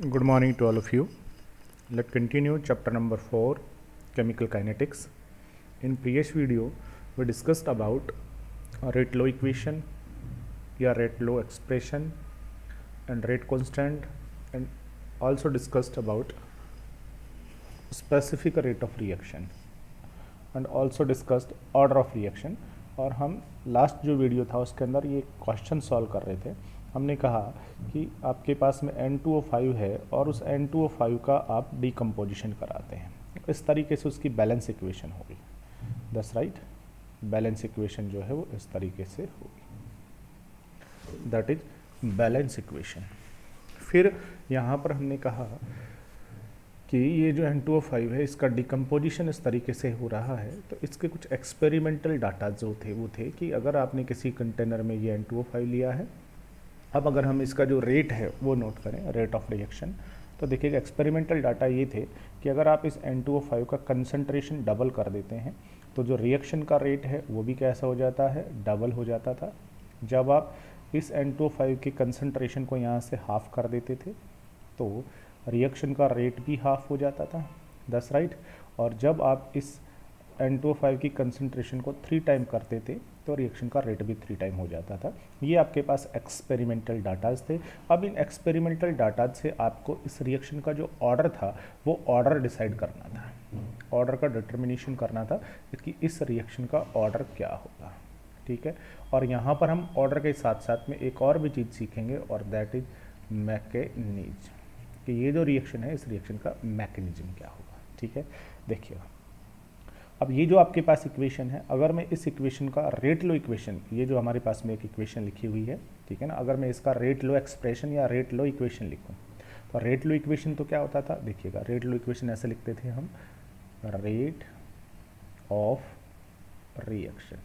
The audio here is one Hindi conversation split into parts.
Good morning to all of you. Let's continue chapter number 4, chemical kinetics. In previous video, we discussed about rate law equation, rate law expression, and rate constant, and also discussed about specific rate of reaction, and also discussed order of reaction. और हम लास्ट जो वीडियो था उसके अंदर ये क्वेश्चन सॉल्व कर रहे थे। हमने कहा कि आपके पास में N2O5 है और उस N2O5 का आप डिकम्पोजिशन कराते हैं, इस तरीके से उसकी बैलेंस इक्वेशन होगी। दैट्स राइट, बैलेंस इक्वेशन जो है वो इस तरीके से होगी, दैट इज बैलेंस इक्वेशन। फिर यहाँ पर हमने कहा कि ये जो N2O5 है इसका डिकम्पोजिशन इस तरीके से हो रहा है, तो इसके कुछ एक्सपेरिमेंटल डाटा जो थे वो थे कि अगर आपने किसी कंटेनर में ये N2O5 लिया है, अब अगर हम इसका जो रेट है वो नोट करें, रेट ऑफ रिएक्शन, तो देखिएगा एक्सपेरिमेंटल डाटा ये थे कि अगर आप इस N2O5 का कंसंट्रेशन डबल कर देते हैं तो जो रिएक्शन का रेट है वो भी कैसा हो जाता है, डबल हो जाता था। जब आप इस N2O5 के कंसंट्रेशन को यहाँ से हाफ कर देते थे तो रिएक्शन का रेट भी हाफ हो जाता था, दैट्स राइट। और जब आप इस N2O5 की कंसंट्रेशन को 3 टाइम करते थे तो रिएक्शन का रेट भी 3 टाइम हो जाता था। ये आपके पास एक्सपेरिमेंटल डाटाज थे। अब इन एक्सपेरिमेंटल डाटाज से आपको इस रिएक्शन का जो ऑर्डर था वो ऑर्डर डिसाइड करना था, ऑर्डर का डिटर्मिनेशन करना था कि इस रिएक्शन का ऑर्डर क्या होगा, ठीक है। और यहाँ पर हम ऑर्डर के साथ साथ में एक और भी चीज़ सीखेंगे और दैट इज मैकेनिज्म, कि ये जो रिएक्शन है इस रिएक्शन का मैकेनिज्म क्या होगा, ठीक है। देखिएगा अब ये जो आपके पास इक्वेशन है, अगर मैं इस इक्वेशन का रेट लो इक्वेशन, ये जो हमारे पास में एक इक्वेशन लिखी हुई है, ठीक है ना, अगर मैं इसका रेट लो एक्सप्रेशन या रेट लो इक्वेशन लिखूँ तो रेट लो इक्वेशन तो क्या होता था, देखिएगा रेट लो इक्वेशन ऐसे लिखते थे हम, rate of reaction,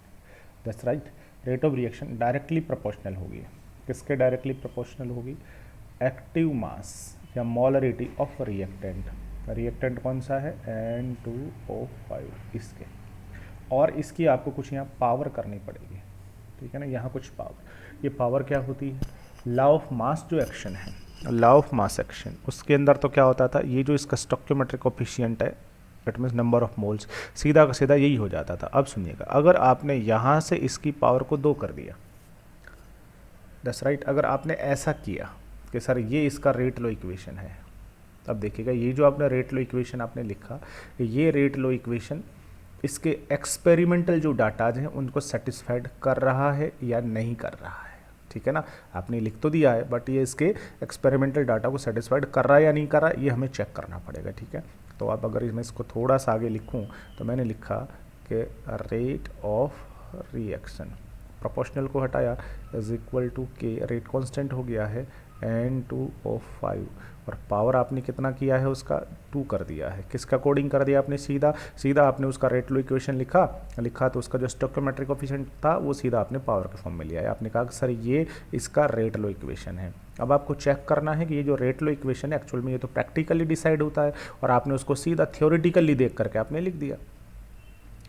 that's right. Rate of reaction directly proportional होगी, किसके डायरेक्टली प्रोपोर्शनल होगी, एक्टिव मास या मोलरिटी ऑफ रिएक्टेंट। रिएक्टेंट कौन सा है, N2O5 इसके, और इसकी आपको कुछ यहाँ पावर करनी पड़ेगी, ठीक है ना। यहाँ कुछ पावर, ये पावर क्या होती है, लॉ ऑफ मास जो एक्शन है, लॉ ऑफ मास एक्शन, उसके अंदर तो क्या होता था, ये जो इसका स्टोइकियोमेट्रिक कोफिशिएंट है, it means number of moles, सीधा का सीधा यही हो जाता था। अब सुनिएगा, अगर आपने यहाँ से इसकी पावर को 2 कर दिया, दैट्स राइट, अगर आपने ऐसा किया कि सर ये इसका रेट लो इक्वेशन है, अब देखिएगा ये जो आपने रेट लो इक्वेशन आपने लिखा, ये रेट लो इक्वेशन इसके एक्सपेरिमेंटल जो डाटाज हैं उनको सेटिस्फाइड कर रहा है या नहीं कर रहा है, ठीक है ना। आपने लिख तो दिया है बट ये इसके एक्सपेरिमेंटल डाटा को सेटिस्फाइड कर रहा है या नहीं कर रहा है, ये हमें चेक करना पड़ेगा, ठीक है। तो अब अगर मैं इसको थोड़ा सा आगे लिखूँ तो मैंने लिखा कि रेट ऑफ रिएक्शन, प्रोपोर्शनल को हटाया, इज इक्वल टू के, रेट कांस्टेंट हो गया है N2O5, और पावर आपने कितना किया है उसका 2 कर दिया है, किसका कोडिंग कर दिया आपने, सीधा सीधा आपने उसका रेट लो इक्वेशन लिखा तो उसका जो स्टोइकियोमेट्रिक कोफिशिएंट था वो सीधा आपने पावर के फॉर्म में लिया है। आपने कहा कि सर ये इसका रेट लो इक्वेशन है। अब आपको चेक करना है कि ये जो रेट लो इक्वेशन है एक्चुअल में ये तो प्रैक्टिकली डिसाइड होता है और आपने उसको सीधा थ्योरेटिकली देख करके आपने लिख दिया,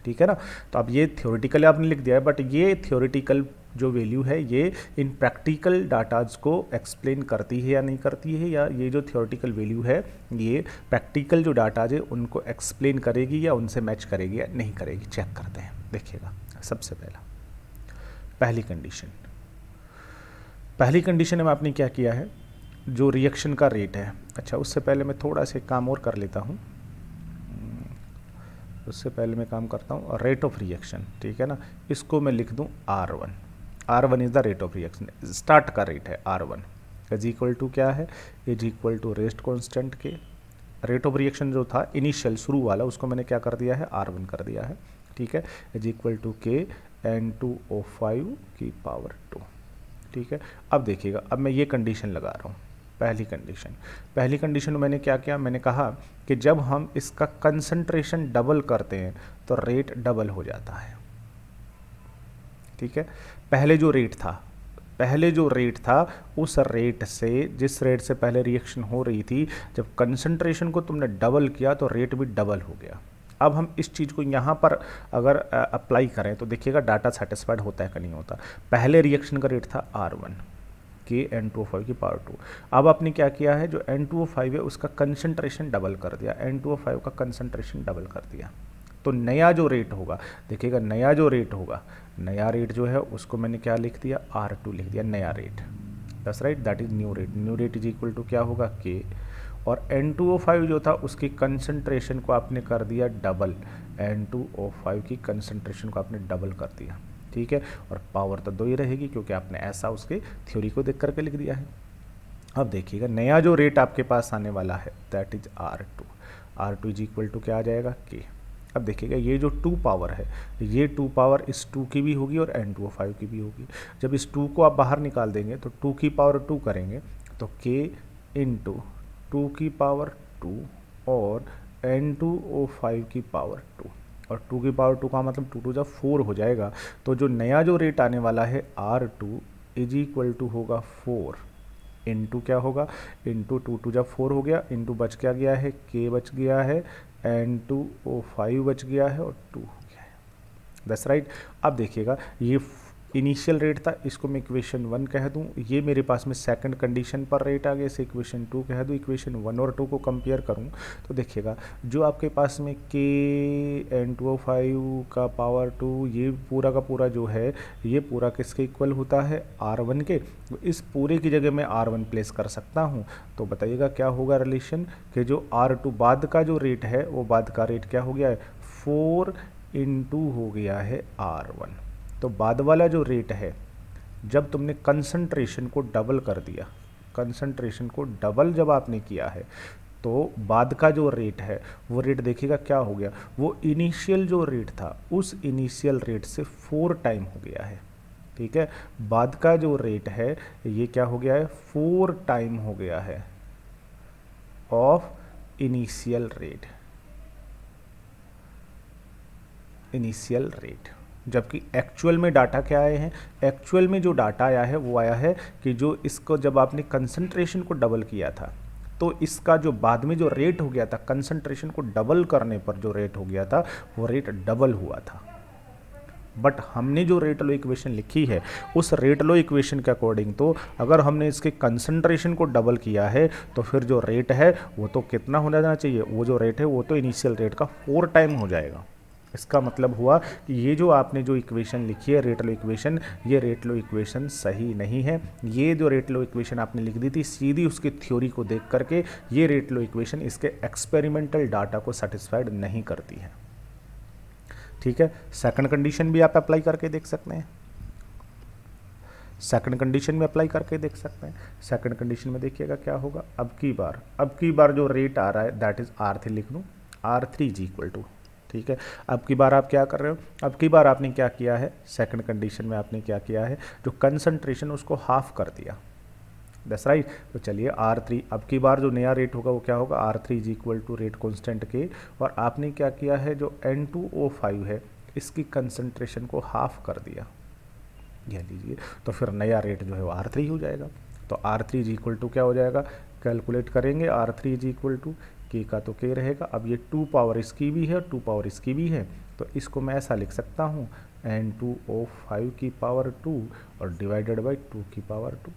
ठीक है ना। तो अब ये थ्योरेटिकली आपने लिख दिया है, बट ये थ्योरेटिकल जो वैल्यू है ये इन प्रैक्टिकल डाटाज को एक्सप्लेन करती है या नहीं करती है, या ये जो थ्योरेटिकल वैल्यू है ये प्रैक्टिकल जो डाटाज है उनको एक्सप्लेन करेगी या उनसे मैच करेगी या नहीं करेगी, चेक करते हैं। देखिएगा सबसे पहली कंडीशन में आपने क्या किया है, जो रिएक्शन का रेट है, अच्छा उससे पहले मैं थोड़ा सा काम और कर लेता हूँ, उससे पहले मैं काम करता हूँ रेट ऑफ रिएक्शन, ठीक है ना। इसको मैं लिख दूँ R1, R1 is the rate of reaction, start का रेट है R1 इज इक्वल टू क्या है, is equal to rate constant K, rate of reaction जो था इनिशियल शुरू वाला उसको मैंने क्या कर दिया है, R1 कर दिया है, ठीक है, is equal to K N2O5 की पावर 2, ठीक है। अब देखिएगा, अब मैं ये कंडीशन लगा रहा हूँ, पहली कंडीशन में मैंने क्या किया, मैंने कहा कि जब हम इसका कंसंट्रेशन डबल करते हैं तो रेट डबल हो जाता है, ठीक है। पहले जो रेट था उस रेट से, जिस रेट से पहले रिएक्शन हो रही थी, जब कंसंट्रेशन को तुमने डबल किया तो रेट भी डबल हो गया। अब हम इस चीज़ को यहाँ पर अगर अप्लाई करें तो देखिएगा डाटा सेटिस्फाइड होता है कि नहीं होता। पहले रिएक्शन का रेट था R1, K(N2O5) की पावर 2। अब आपने क्या किया है, जो N2O5 है उसका कंसंट्रेशन डबल कर दिया, N2O5 का कंसंट्रेशन डबल कर दिया। तो नया जो रेट होगा, देखिएगा नया जो रेट होगा, नया रेट जो है उसको मैंने क्या लिख दिया, R2 लिख दिया, नया rate. That's right, that is new rate. New rate is equal to क्या होगा, K। और N2O5 जो था उसकी कंसंट्रेशन को आपने कर दिया डबल, N2O5 की कंसंट्रेशन को आपने डबल कर दिया, ठीक है। और पावर तो 2 ही रहेगी क्योंकि आपने ऐसा उसके थ्योरी को देख करके लिख दिया है। अब देखिएगा नया जो रेट आपके पास आने वाला है that is R2। R2 is equal to क्या आ जाएगा, K। अब देखिएगा ये जो 2 पावर है, ये 2 पावर इस 2 की भी होगी और N2O5 की भी होगी। जब इस 2 को आप बाहर निकाल देंगे तो 2 की पावर 2 करेंगे तो K इंटू 2 की पावर 2 और N2O5 की पावर 2, और 2 की पावर 2 का मतलब 2 जब 4 हो जाएगा। तो जो नया जो रेट आने वाला है R2 इज इक्वल टू होगा 4 इंटू क्या होगा, इंटू 2 जब 4 हो गया, इंटू बच क्या गया है, K बच गया है, N2O5 बच गया है और 2 हो गया है। That's right. अब देखिएगा ये इनिशियल रेट था, इसको मैं इक्वेशन 1 कह दूं, ये मेरे पास में सेकंड कंडीशन पर रेट आ गया, इसे इक्वेशन 2 कह दूं। इक्वेशन 1 और 2 को कंपेयर करूं तो देखिएगा जो आपके पास में K N2O5 का पावर 2, ये पूरा का पूरा जो है ये पूरा किसके इक्वल होता है, R1 के। इस पूरे की जगह मैं R1 प्लेस कर सकता हूं। तो बताइएगा क्या होगा रिलेशन, कि जो R2 बाद का जो रेट है वो बाद का रेट क्या हो गया है, 4 इंटू हो गया है R1। तो बाद वाला जो रेट है, जब तुमने कंसंट्रेशन को डबल कर दिया, कंसंट्रेशन को डबल जब आपने किया है, तो बाद का जो रेट है वो रेट देखिएगा क्या हो गया, वो इनिशियल जो रेट था उस इनिशियल रेट से 4 टाइम हो गया है, ठीक है। बाद का जो रेट है ये क्या हो गया है, 4 टाइम हो गया है of initial rate, initial rate. जबकि एक्चुअल में डाटा क्या आए हैं, एक्चुअल में जो डाटा आया है वो आया है कि जो इसको जब आपने कंसंट्रेशन को डबल किया था तो इसका जो बाद में जो रेट हो गया था, कंसंट्रेशन को डबल करने पर जो रेट हो गया था वो रेट डबल हुआ था। बट हमने जो रेट लॉ इक्वेशन लिखी है उस रेट लॉ इक्वेशन के अकॉर्डिंग तो अगर हमने इसके कंसंट्रेशन को डबल किया है तो फिर जो रेट है वो तो कितना होना जाना चाहिए, वो जो रेट है वो तो इनिशियल रेट का 4 टाइम हो जाएगा। इसका मतलब हुआ कि ये जो आपने जो इक्वेशन लिखी है रेट लॉ इक्वेशन, ये रेट लॉ इक्वेशन सही नहीं है। ये जो रेट लॉ इक्वेशन आपने लिख दी थी सीधी उसकी थ्योरी को देख करके, ये रेट लॉ इक्वेशन इसके एक्सपेरिमेंटल डाटा को सेटिस्फाइड नहीं करती है, ठीक है। सेकंड कंडीशन भी आप अप्लाई करके देख सकते हैं, सेकंड कंडीशन में अप्लाई करके देख सकते हैं। सेकंड कंडीशन में देखिएगा क्या होगा, अब की बार जो रेट आ रहा है दैट इज R3 लिख लूँ, R3 इज इक्वल टू, ठीक है। अब की बार आप क्या कर रहे हो, अब की बार आपने क्या किया है, सेकंड कंडीशन में आपने क्या किया है, जो कंसंट्रेशन उसको हाफ कर दिया, दैट्स राइट। तो चलिए R3, अब की बार जो नया रेट होगा वो क्या होगा, R3 is equal to rate constant K, और आपने क्या किया है, जो N2O5 है इसकी कंसंट्रेशन को हाफ कर दिया, यह लीजिए। तो फिर नया रेट जो है वो R3 हो जाएगा। तो R3 इज इक्वल टू क्या हो जाएगा, कैलकुलेट करेंगे, R3 is equal to K का तो K रहेगा। अब ये 2 पावर इसकी भी है, 2 पावर इसकी भी है, तो इसको मैं ऐसा लिख सकता हूँ N2O5 की पावर 2 और डिवाइडेड बाई 2 की पावर 2।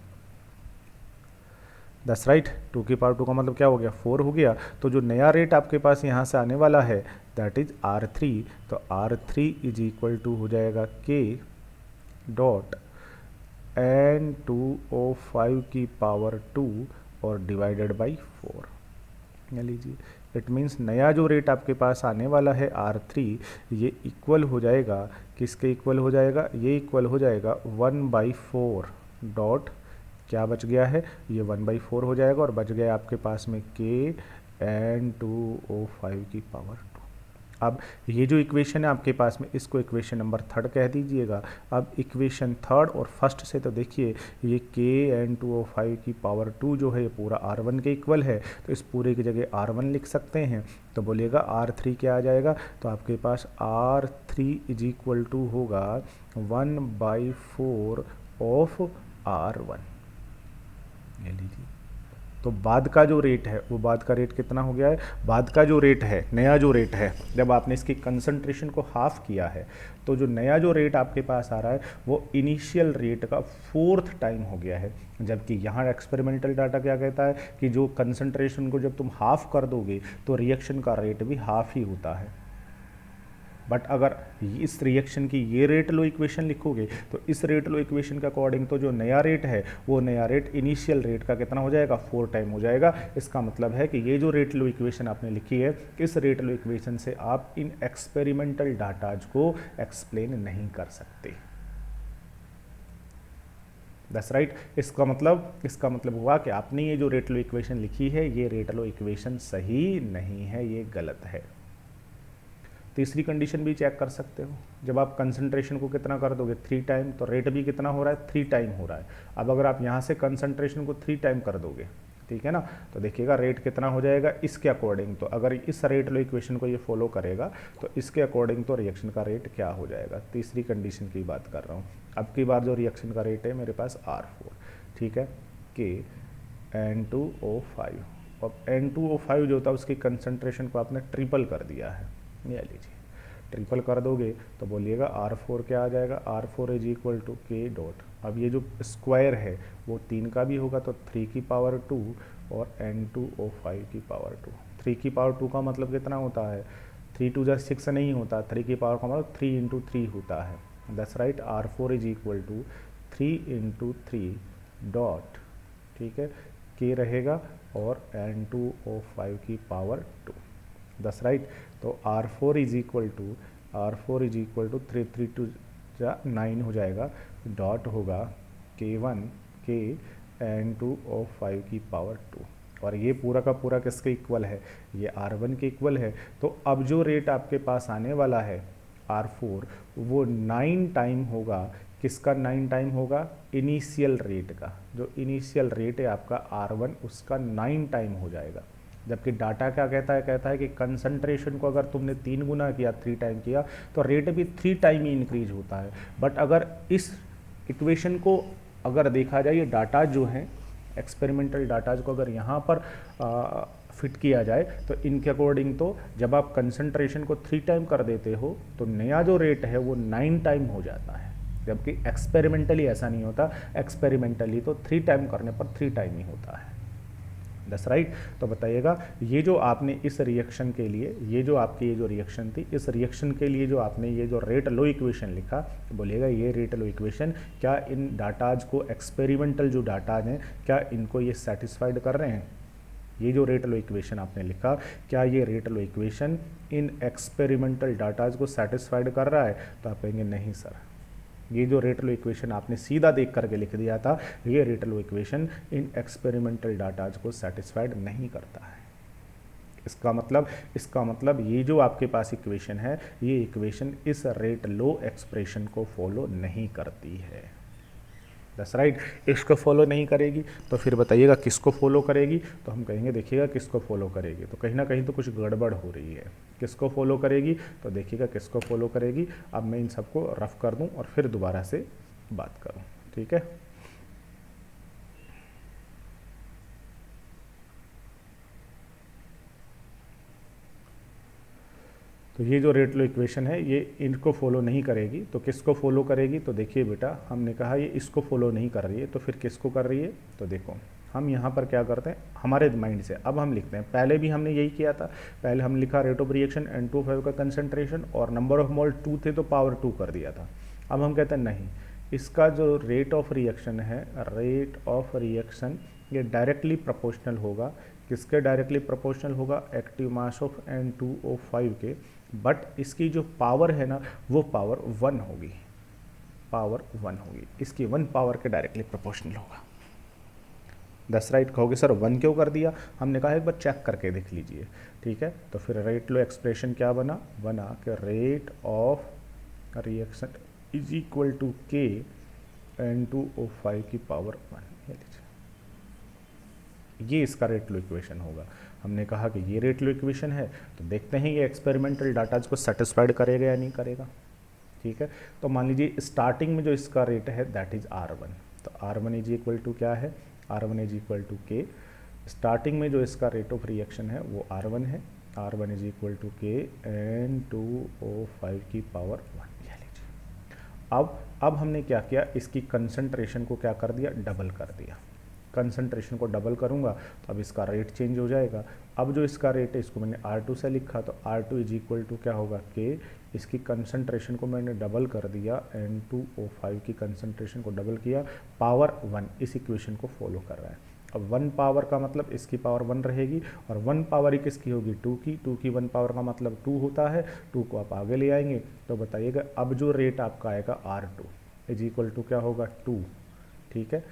That's right. 2 की पावर 2 का मतलब क्या हो गया, 4 हो गया। तो जो नया रेट आपके पास यहाँ से आने वाला है दैट इज R3। तो R3 इज इक्वल टू हो जाएगा K डॉट N2O5 की पावर 2 और डिवाइडेड बाई 4। लीजिए, इट मीन्स नया जो रेट आपके पास आने वाला है R3, ये इक्वल हो जाएगा, किसके इक्वल हो जाएगा, ये इक्वल हो जाएगा 1/4 डॉट क्या बच गया है, ये 1/4 हो जाएगा और बच गया आपके पास में K N2O5 की पावर 2। अब ये जो इक्वेशन है आपके पास में, इसको इक्वेशन नंबर 3 कह दीजिएगा। अब इक्वेशन 3 और फर्स्ट से तो देखिए ये K N2O5 की पावर 2 जो है ये पूरा R1 के इक्वल है, तो इस पूरे की जगह R1 लिख सकते हैं। तो बोलिएगा R3 क्या आ जाएगा, तो आपके पास R3 इज इक्वल टू होगा 1/4 ऑफ R1। ले लीजिए, तो बाद का जो रेट है वो बाद का रेट कितना हो गया है, बाद का जो रेट है, नया जो रेट है, जब आपने इसकी कंसंट्रेशन को हाफ किया है तो जो नया जो रेट आपके पास आ रहा है वो इनिशियल रेट का 4th टाइम हो गया है। जबकि यहाँ एक्सपेरिमेंटल डाटा क्या कहता है कि जो कंसंट्रेशन को जब तुम हाफ कर दोगे तो रिएक्शन का रेट भी हाफ ही होता है। बट अगर इस रिएक्शन की ये रेट लो इक्वेशन लिखोगे तो इस रेट लो इक्वेशन के अकॉर्डिंग तो जो नया रेट है वो नया रेट इनिशियल रेट का कितना हो जाएगा, 4 टाइम हो जाएगा। इसका मतलब है कि ये जो रेट लो इक्वेशन आपने लिखी है, इस रेट लो इक्वेशन से आप इन एक्सपेरिमेंटल डाटाज को एक्सप्लेन नहीं कर सकते। That's right. इसका मतलब हुआ कि आपने ये जो रेट लो इक्वेशन लिखी है ये रेट लो इक्वेशन सही नहीं है, ये गलत है। तीसरी कंडीशन भी चेक कर सकते हो, जब आप कंसंट्रेशन को कितना कर दोगे 3 टाइम तो रेट भी कितना हो रहा है, 3 टाइम हो रहा है। अब अगर आप यहाँ से कंसंट्रेशन को 3 टाइम कर दोगे, ठीक है ना, तो देखिएगा रेट कितना हो जाएगा इसके अकॉर्डिंग। तो अगर इस रेट लो इक्वेशन को ये फॉलो करेगा तो इसके अकॉर्डिंग तो रिएक्शन का रेट क्या हो जाएगा। तीसरी कंडीशन की बात कर रहा हूँ। अब की बार जो रिएक्शन का रेट है मेरे पास R4, ठीक है, के N2O5। अब N2O5 जो था उसकी कंसंट्रेशन को आपने ट्रिपल कर दिया है, ये लीजिए ट्रिपल कर दोगे तो बोलिएगा R4 क्या आ जाएगा, R4 इज इक्वल टू के डॉट। अब ये जो स्क्वायर है वो 3 का भी होगा तो 3 की पावर 2 और N2O5 की पावर 2। 3 की पावर 2 का मतलब कितना होता है, 3 2 6 नहीं होता, 3 की पावर का मतलब 3 इंटू 3 होता है। That's right, R4 is equal to 3 into 3 dot, ठीक है, के रहेगा और N2O5 की पावर 2। That's right. तो R4 इज इक्वल टू 3 3 2 9 हो जाएगा, डॉट होगा K1 के N2O5 की पावर 2। और ये पूरा का पूरा किसके इक्वल है, ये R1 के इक्वल है। तो अब जो रेट आपके पास आने वाला है R4 वो 9 टाइम होगा, किसका 9 टाइम होगा, इनिशियल रेट का। जो इनिशियल रेट है आपका R1 उसका 9 टाइम हो जाएगा। जबकि डाटा क्या कहता है कि कंसंट्रेशन को अगर तुमने 3 गुना किया, 3 टाइम किया तो रेट भी 3 टाइम ही इंक्रीज होता है। बट अगर इस इक्वेशन को अगर देखा जाए, ये डाटा जो हैं एक्सपेरिमेंटल डाटाज को अगर यहाँ पर फिट किया जाए तो इनके अकॉर्डिंग तो जब आप कंसंट्रेशन को 3 टाइम कर देते हो तो नया जो रेट है वो 9 टाइम हो जाता है। जबकि एक्सपेरिमेंटली ऐसा नहीं होता, एक्सपेरिमेंटली तो 3 टाइम करने पर 3 टाइम ही होता है। That's right. तो बताइएगा ये जो आपने इस रिएक्शन के लिए, ये जो आपकी ये जो रिएक्शन थी, इस रिएक्शन के लिए जो आपने ये जो रेट लो इक्वेशन लिखा, बोलिएगा ये रेट लो इक्वेशन क्या इन डाटाज को, एक्सपेरिमेंटल जो डाटाज हैं क्या इनको ये सेटिस्फाइड कर रहे हैं। ये जो रेट लो इक्वेशन आपने लिखा, क्या ये rate law equation in experimental datas को सेटिस्फाइड कर रहा है, तो आप कहेंगे नहीं सर, ये जो रेट लो इक्वेशन आपने सीधा देख करके लिख दिया था, ये rate law equation in experimental datas को सेटिस्फाइड नहीं करता है। इसका मतलब ये जो आपके पास इक्वेशन है, ये इक्वेशन इस रेट लो एक्सप्रेशन को फॉलो नहीं करती है। That's right. इसको फॉलो नहीं करेगी तो फिर बताइएगा किसको फॉलो करेगी, तो हम कहेंगे देखिएगा किसको फॉलो करेगी, तो कहीं ना कहीं तो कुछ गड़बड़ हो रही है। किसको फॉलो करेगी, तो देखिएगा किसको फॉलो करेगी। अब मैं इन सबको रफ कर दूं और फिर दोबारा से बात करूं, ठीक है। तो ये जो रेट लो इक्वेशन है ये इनको फॉलो नहीं करेगी, तो किसको फॉलो करेगी, तो देखिए बेटा हमने कहा ये इसको फॉलो नहीं कर रही है, तो फिर किसको कर रही है, तो देखो हम यहाँ पर क्या करते हैं हमारे माइंड से, अब हम लिखते हैं, पहले भी हमने यही किया था, पहले हम लिखा रेट ऑफ रिएक्शन N2O5 का कंसंट्रेशन और नंबर ऑफ मोल 2 थे तो पावर 2 कर दिया था। अब हम कहते हैं नहीं, इसका जो रेट ऑफ रिएक्शन है, रेट ऑफ रिएक्शन ये डायरेक्टली प्रोपोर्शनल होगा, किसके डायरेक्टली प्रोपोर्शनल होगा, एक्टिव मास ऑफ N2O5 के, बट इसकी जो पावर है ना वो पावर 1 होगी, पावर 1 होगी, इसकी 1 पावर के डायरेक्टली प्रोपोर्शनल होगा। That's right. कहोगे सर 1 क्यों कर दिया, हमने कहा एक बार चेक करके देख लीजिए, ठीक है। तो फिर रेट लो एक्सप्रेशन क्या बना कि rate of reaction is equal to K N2O5 की पावर 1, ये इसका रेट लो इक्वेशन होगा। हमने कहा कि ये रेट लो इक्वेशन है, तो देखते हैं ये एक्सपेरिमेंटल डाटाज को सेटिस्फाइड करेगा या नहीं करेगा, ठीक है। तो मान लीजिए स्टार्टिंग में जो इसका रेट है दैट इज R1, तो R1 इज इक्वल टू क्या है, R1 इज इक्वल टू के स्टार्टिंग में जो इसका रेट ऑफ रिएक्शन है वो R1 है, R1 is equal to K N2O5 की पावर 1, यह लीजिए। अब हमने क्या किया, इसकी कंसंट्रेशन को क्या कर दिया, डबल कर दिया। कंसंट्रेशन को डबल करूंगा तो अब इसका रेट चेंज हो जाएगा। अब जो इसका रेट है इसको मैंने R2 से लिखा, तो R2 इज इक्वल टू क्या होगा, के, इसकी कंसंट्रेशन को मैंने डबल कर दिया, N2O5 की कंसंट्रेशन को डबल किया, पावर 1, इस इक्वेशन को फॉलो कर रहा है। अब 1 पावर का मतलब इसकी पावर 1 रहेगी, और 1 पावर ही किसकी होगी, 2 की। 2 की 1 पावर का मतलब 2 होता है, 2 को आप आगे ले आएंगे तो बताइएगा अब जो रेट आपका आएगा R2 इज इक्वल टू क्या होगा, 2, ठीक है,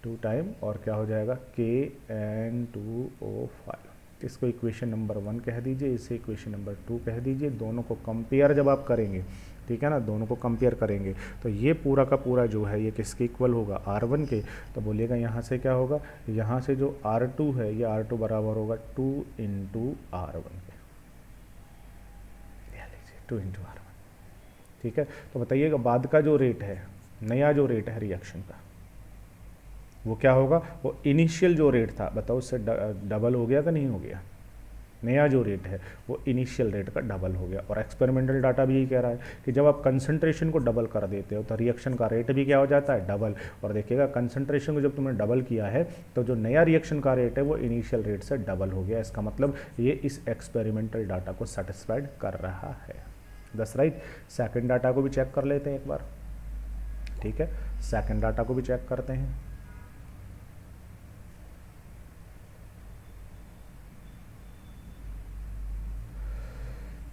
2 टाइम, और क्या हो जाएगा, KN2O5। इसको इक्वेशन नंबर 1 कह दीजिए, इसे इक्वेशन नंबर 2 कह दीजिए। दोनों को कंपेयर जब आप करेंगे, ठीक है ना, दोनों को कंपेयर करेंगे तो ये पूरा का पूरा जो है ये किसके इक्वल होगा, R1 के। तो बोलिएगा यहाँ से क्या होगा, यहाँ से जो R2 है ये R2 बराबर होगा 2 इंटू R1 के, 2 इंटू R1, ठीक है। तो बताइएगा बाद का जो रेट है, नया जो रेट है रिएक्शन का, वो क्या होगा, वो इनिशियल जो रेट था बताओ उससे डबल हो गया कि नहीं हो गया। नया जो रेट है वो इनिशियल रेट का डबल हो गया। और एक्सपेरिमेंटल डाटा भी यही कह रहा है कि जब आप कंसंट्रेशन को डबल कर देते हो तो रिएक्शन का रेट भी क्या हो जाता है, डबल। और देखिएगा कंसंट्रेशन को जब तुमने डबल किया है तो जो नया रिएक्शन का रेट है वो इनिशियल रेट से डबल हो गया। इसका मतलब ये इस एक्सपेरिमेंटल डाटा को सेटिस्फाइड कर रहा है। दस राइट। सेकेंड डाटा को भी चेक कर लेते हैं एक बार, ठीक है। सेकेंड डाटा को भी चेक करते हैं।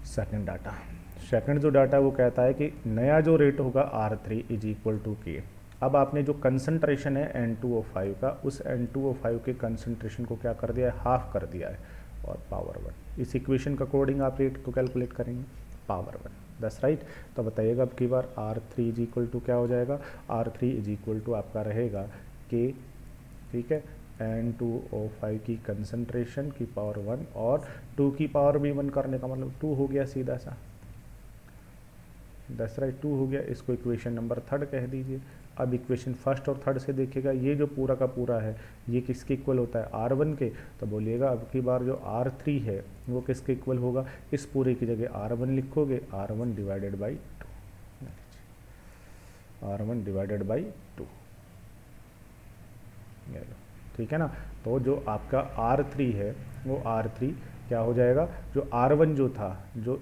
सेकेंड डाटा, सेकेंड जो डाटा वो कहता है कि नया जो रेट होगा R3 इज इक्वल टू के। अब आपने जो कंसंट्रेशन है N2O5 का, उस N2O5 के कंसंट्रेशन को क्या कर दिया है, हाफ कर दिया है, और पावर 1। इस इक्वेशन के अकॉर्डिंग आप रेट को कैलकुलेट करेंगे, पावर 1। दस राइट। तो बताइएगा अब की बार R3 इज इक्वल टू क्या हो जाएगा, R3 इज इक्वल टू आपका रहेगा के, ठीक है, N2O5 की कंसंट्रेशन की पावर 1 और 2 की पावर भी 1 करने का मतलब 2 हो गया सीधा सा। दस राइट, 2 हो गया। इसको इक्वेशन नंबर 3 कह दीजिए। अब इक्वेशन फर्स्ट और थर्ड से देखिएगा ये जो पूरा का पूरा है ये किसके इक्वल होता है, R1 के। तो बोलिएगा अब की बार जो R3 है वो किसके इक्वल होगा, इस पूरे की जगह R1 लिखोगे, R1 divided by 2, R1 divided by 2, ठीक है ना। तो जो आपका R3 है वो R3 क्या हो जाएगा, जो R1 जो था, जो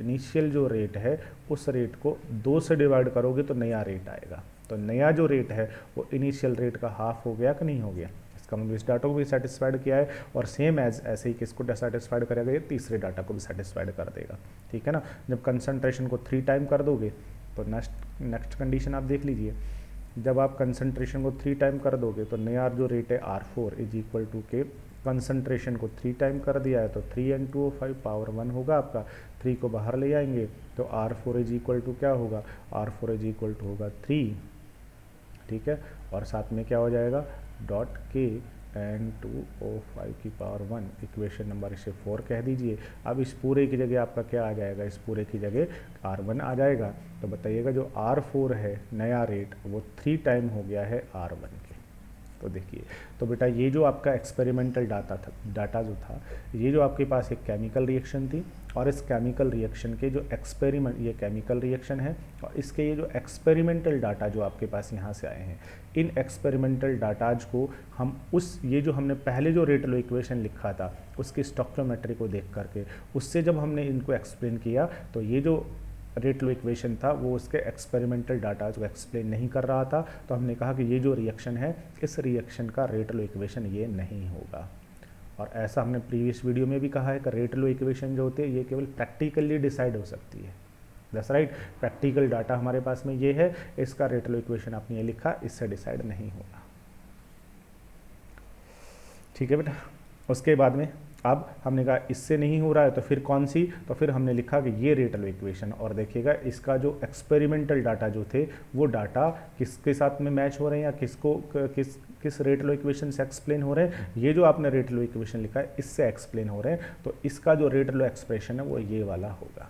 इनिशियल जो रेट है उस रेट को 2 से डिवाइड करोगे तो नया रेट आएगा। तो नया जो रेट है वो इनिशियल रेट का हाफ हो गया कि नहीं हो गया। इसका मतलब इस डाटा को भी सेटिस्फाइड किया है, और सेम एज ऐसे ही किसको सेटिस्फाइड करेगा, ये तीसरे डाटा को भी सेटिस्फाइड कर देगा, ठीक है ना। जब कंसंट्रेशन को 3 टाइम कर दोगे तो नेक्स्ट कंडीशन आप देख लीजिए। जब आप कंसंट्रेशन को 3 टाइम कर दोगे तो नया जो रेट है R4 इज इक्वल टू के, कंसंट्रेशन को 3 टाइम कर दिया है तो 3N2O5 पावर 1 होगा आपका। 3 को बाहर ले आएंगे तो R4 इज इक्वल टू क्या होगा, R4 इज इक्वल टू होगा 3, ठीक है। और साथ में क्या हो जाएगा, डॉट के N2O5 की पावर 1, इक्वेशन नंबर इसे 4 कह दीजिए। अब इस पूरे की जगह आपका क्या आ जाएगा, इस पूरे की जगह R1 आ जाएगा। तो बताइएगा जो R4 है नया रेट वो 3 टाइम हो गया है R1 के। तो देखिए, तो बेटा ये जो आपका एक्सपेरिमेंटल डाटा जो था, ये जो आपके पास एक केमिकल रिएक्शन थी, और इस केमिकल रिएक्शन के जो एक्सपेरिमेंट, ये केमिकल रिएक्शन है, और इसके ये जो एक्सपेरिमेंटल डाटा जो आपके पास यहाँ से आए हैं, इन एक्सपेरिमेंटल डाटाज को हम ये जो हमने पहले जो रेट लॉ इक्वेशन लिखा था उसकी स्टोइकियोमेट्री को देख करके, उससे जब हमने इनको एक्सप्लेन किया तो ये जो रेट लॉ इक्वेशन था वो उसके एक्सपेरिमेंटल डाटा को एक्सप्लेन नहीं कर रहा था। तो हमने कहा कि ये जो रिएक्शन है, इस रिएक्शन का रेट लॉ इक्वेशन ये नहीं होगा। और ऐसा हमने प्रीवियस वीडियो में भी कहा है कि रेट लॉ इक्वेशन जो होते हैं ये केवल प्रैक्टिकली डिसाइड हो सकती है। दैट्स राइट, प्रैक्टिकल डाटा हमारे पास में ये है, इसका रेट लॉ इक्वेशन आपने ये लिखा, इससे डिसाइड नहीं होगा, ठीक है बेटा। उसके बाद में अब हमने कहा इससे नहीं हो रहा है तो फिर कौन सी, तो फिर हमने लिखा कि ये रेट लॉ इक्वेशन। और देखिएगा इसका जो एक्सपेरिमेंटल डाटा जो थे वो डाटा किसके साथ में मैच हो रहे हैं, या किस रेट लॉ इक्वेशन से एक्सप्लेन हो रहे हैं। ये जो आपने रेट लॉ इक्वेशन लिखा है इससे एक्सप्लेन हो रहे हैं, तो इसका जो रेट लॉ एक्सप्रेशन है वो ये वाला होगा।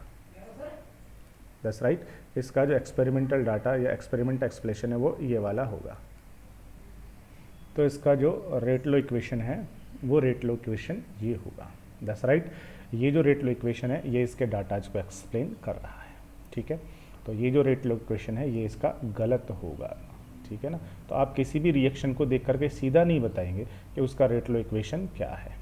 दैट्स राइट, इसका जो एक्सपेरिमेंटल डाटा या एक्सपेरिमेंट एक्सप्लेनेशन है वो ये वाला होगा। तो इसका जो रेट लॉ इक्वेशन है वो रेट लॉ इक्वेशन ये होगा, दैट्स राइट। ये जो रेट लॉ इक्वेशन है ये इसके डाटाज को एक्सप्लेन कर रहा है, ठीक है। तो ये जो रेट लॉ इक्वेशन है ये इसका गलत होगा, ठीक है ना। तो आप किसी भी रिएक्शन को देख करके सीधा नहीं बताएंगे कि उसका रेट लॉ इक्वेशन क्या है,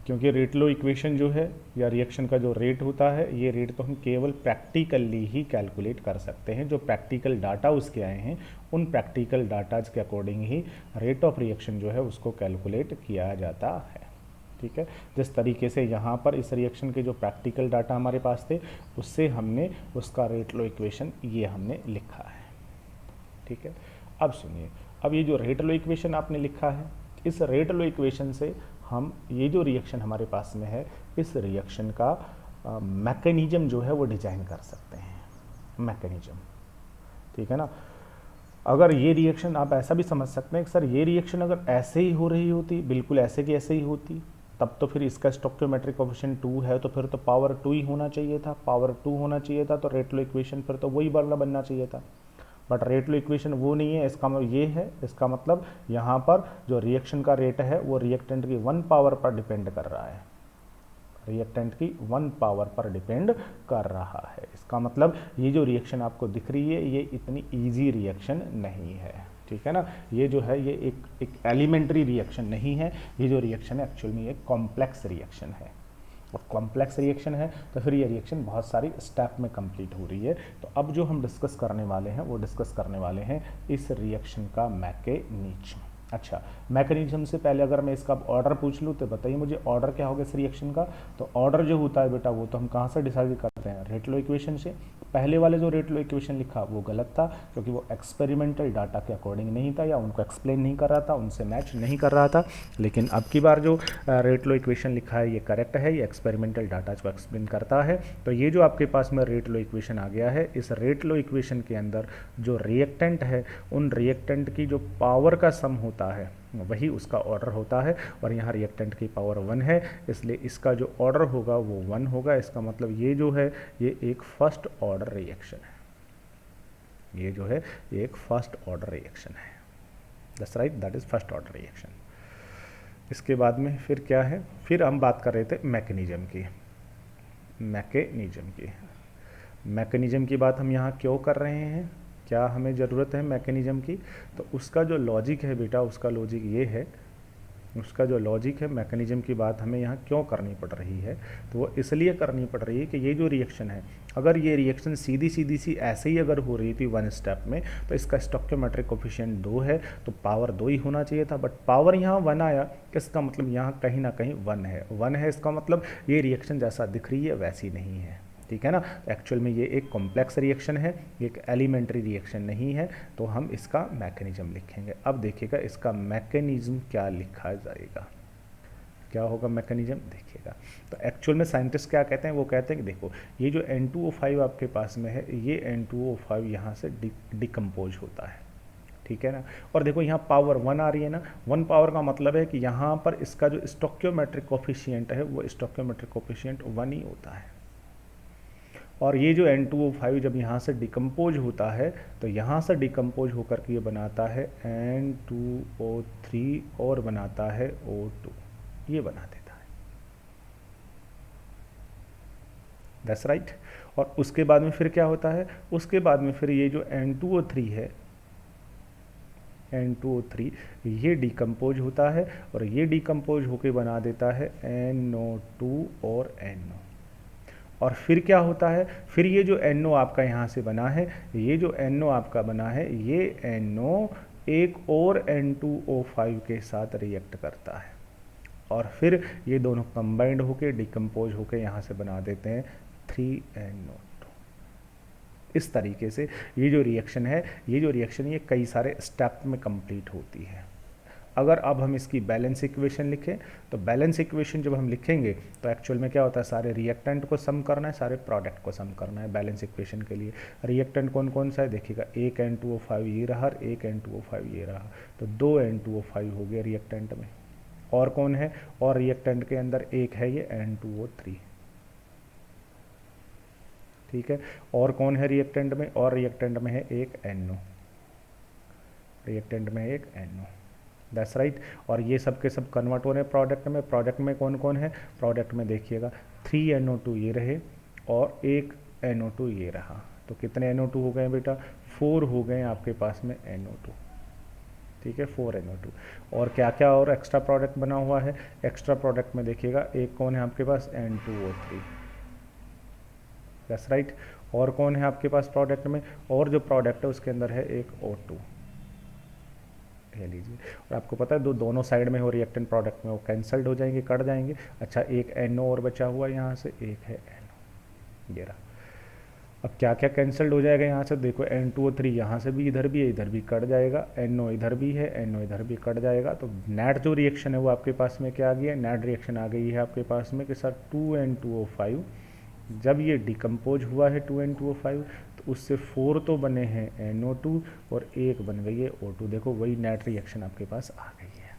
क्योंकि रेट लॉ इक्वेशन जो है या रिएक्शन का जो रेट होता है ये रेट तो हम केवल प्रैक्टिकली ही कैलकुलेट कर सकते हैं। जो प्रैक्टिकल डाटा उसके आए हैं उन प्रैक्टिकल डाटाज के according he rate of reaction जो है उसको कैलकुलेट किया जाता है, ठीक है। जिस तरीके से यहाँ पर इस रिएक्शन के जो प्रैक्टिकल डाटा हमारे पास थे उससे हमने उसका रेट लॉ इक्वेशन ये हमने लिखा है, ठीक है। अब सुनिए, अब ये जो रेट लॉ इक्वेशन आपने लिखा है इस रेट लॉ इक्वेशन से हम ये जो रिएक्शन हमारे पास में है इस रिएक्शन का मैकेनिज्म जो है वो डिजाइन कर सकते हैं, मैकेनिज्म, ठीक है ना। अगर ये रिएक्शन आप ऐसा भी समझ सकते हैं कि सर ये रिएक्शन अगर ऐसे ही हो रही होती, बिल्कुल ऐसे की ऐसे ही होती, तब तो फिर इसका स्टोइकियोमेट्रिक कोएफिशिएंट 2 है तो फिर तो पावर 2 ही होना चाहिए था, पावर 2 होना चाहिए था, तो रेट लॉ इक्वेशन फिर तो वही वाला बनना चाहिए था। बट रेट लॉ इक्वेशन वो नहीं है, इसका मतलब ये है, इसका मतलब यहाँ पर जो रिएक्शन का रेट है वो रिएक्टेंट की 1 पावर पर डिपेंड कर रहा है, रिएक्टेंट की 1 पावर पर डिपेंड कर रहा है। इसका मतलब ये जो रिएक्शन आपको दिख रही है ये इतनी इजी रिएक्शन नहीं है, ठीक है ना। ये जो है ये एक एलिमेंट्री रिएक्शन नहीं है, ये जो रिएक्शन है एक्चुअल में ये कॉम्प्लेक्स रिएक्शन है, और कॉम्प्लेक्स रिएक्शन है तो फिर ये रिएक्शन बहुत सारी स्टेप में कंप्लीट हो रही है। तो अब जो हम डिस्कस करने वाले हैं वो डिस्कस करने वाले हैं इस रिएक्शन का मैकेनिज्म। अच्छा, मैकेनिज्म से पहले अगर मैं इसका ऑर्डर पूछ लूँ तो बताइए मुझे ऑर्डर क्या होगा इस रिएक्शन का। तो ऑर्डर जो होता है बेटा वो तो हम कहाँ से डिसाइड करते हैं, रेट लॉ इक्वेशन से। पहले वाले जो रेट लॉ इक्वेशन लिखा वो गलत था क्योंकि वो एक्सपेरिमेंटल डाटा के अकॉर्डिंग नहीं था या उनको एक्सप्लेन नहीं कर रहा था, उनसे मैच नहीं कर रहा था। लेकिन अब की बार जो रेट लॉ इक्वेशन लिखा है ये करेक्ट है, ये एक्सपेरिमेंटल डाटा को एक्सप्लेन करता है। तो ये जो आपके पास में रेट लॉ इक्वेशन आ गया है, इस रेट लॉ इक्वेशन के अंदर जो रिएक्टेंट है उन रिएक्टेंट की जो पावर का सम होता है वही उसका ऑर्डर होता है, और यहाँ रिएक्टेंट की पावर 1 है इसलिए इसका जो ऑर्डर होगा वो 1 होगा। इसका मतलब ये जो है ये एक फर्स्ट ऑर्डर रिएक्शन है, ये जो है ये एक फर्स्ट ऑर्डर रिएक्शन है, that's right, that is first order reaction. इसके बाद में फिर क्या है, फिर हम बात कर रहे थे मैकेनिज्म की, मैकेनिज्म की बात हम यहाँ क्यों कर रहे हैं, क्या हमें ज़रूरत है मैकेनिज्म की। तो उसका जो लॉजिक है बेटा, उसका लॉजिक ये है, उसका जो लॉजिक है मैकेनिज्म की बात हमें यहाँ क्यों करनी पड़ रही है, तो वो इसलिए करनी पड़ रही है कि ये जो रिएक्शन है अगर ये रिएक्शन सीधी सी ऐसे ही अगर हो रही थी 1 स्टेप में तो इसका स्टोइकियोमेट्रिक कोएफिशिएंट 2 है तो पावर 2 ही होना चाहिए था, बट पावर यहाँ 1 आया, इसका मतलब यहाँ कहीं ना कहीं 1 है, इसका मतलब ये रिएक्शन जैसा दिख रही है वैसी नहीं है, ठीक है ना। एक्चुअल में ये एक कॉम्प्लेक्स रिएक्शन है, एक एलिमेंट्री रिएक्शन नहीं है, तो हम इसका मैकेनिज्म लिखेंगे। अब देखिएगा इसका मैकेनिज्म क्या लिखा जाएगा, क्या होगा मैकेनिज्म देखिएगा। तो एक्चुअल में साइंटिस्ट क्या कहते हैं, वो कहते हैं कि देखो ये जो N2O5 आपके पास में है ये N2O5 यहाँ से डिकम्पोज होता है, ठीक है ना। और देखो यहाँ पावर 1 आ रही है ना, 1 पावर का मतलब है कि यहाँ पर इसका जो स्टोइकियोमेट्रिक कोएफिशिएंट है वो स्टोइकियोमेट्रिक कोएफिशिएंट 1 ही होता है। और ये जो N2O5 जब यहाँ से डिकम्पोज होता है तो यहाँ से डिकम्पोज होकर के ये बनाता है N2O3 और बनाता है O2, ये बना देता है, दैट्स राइट। और उसके बाद में फिर क्या होता है, उसके बाद में फिर ये जो N2O3 है, N2O3 ये डिकम्पोज होता है और ये डिकम्पोज होके बना देता है NO2 और NO। और फिर क्या होता है, फिर ये जो NO आपका यहाँ से बना है, ये जो NO आपका बना है ये NO एक और N2O5 के साथ रिएक्ट करता है और फिर ये दोनों कंबाइंड होके डिकम्पोज होके यहाँ से बना देते हैं 3NO2। इस तरीके से ये जो रिएक्शन है ये कई सारे स्टेप में कंप्लीट होती है। अगर अब हम इसकी बैलेंस इक्वेशन लिखें तो बैलेंस इक्वेशन जब हम लिखेंगे तो एक्चुअल में क्या होता है, सारे रिएक्टेंट को सम करना है, सारे प्रोडक्ट को सम करना है बैलेंस इक्वेशन के लिए। रिएक्टेंट कौन कौन सा है देखिएगा, एक N2O5 ये रहा और एक N2O5 ये रहा, तो 2 N2O5 हो गए रिएक्टेंट में। और कौन है, और रिएक्टेंट के अंदर एक है ये N2O3, ठीक है। और कौन है रिएक्टेंट में, और रिएक्टेंट में है एक NO, रिएक्टेंट में एक NO, दैट्स राइट। और ये सब के सब कन्वर्ट हो रहे हैं प्रोडक्ट में। प्रोडक्ट में कौन कौन है? प्रोडक्ट में देखिएगा 3NO2 ये रहे और एक NO2 ये रहा। तो कितने NO2 हो गए बेटा? 4 हो गए आपके पास में NO2, ठीक है, 4NO2। और क्या क्या और एक्स्ट्रा प्रोडक्ट बना हुआ है? एक्स्ट्रा प्रोडक्ट में देखिएगा एक कौन है आपके पास? N2O3, that's right. और कौन है आपके पास प्रोडक्ट में? और जो प्रोडक्ट है उसके अंदर है एक O2, ले लीजिए। और आपको पता है दोनों साइड में हो रिएक्टेंट प्रोडक्ट में, वो कैंसल्ड हो जाएंगे, कट जाएंगे। अच्छा, एक NO और बचा हुआ है यहाँ से, एक है NO, ये रहा। अब क्या क्या कैंसल्ड हो जाएगा यहाँ से? देखो N2O3 यहाँ से भी, इधर भी है, इधर भी कट जाएगा। NO इधर भी है, NO इधर भी कट जाएगा। तो नेट जो रिएक्शन है वो आपके पास में क्या आ गया? नेट रिएक्शन आ गई है आपके पास में कि सर 2N2O5 जब ये डिकम्पोज हुआ है 2N2O5 तो उससे 4 तो बने हैं NO2 और एक बन गई है O2। देखो वही नेट रिएक्शन आपके पास आ गई है,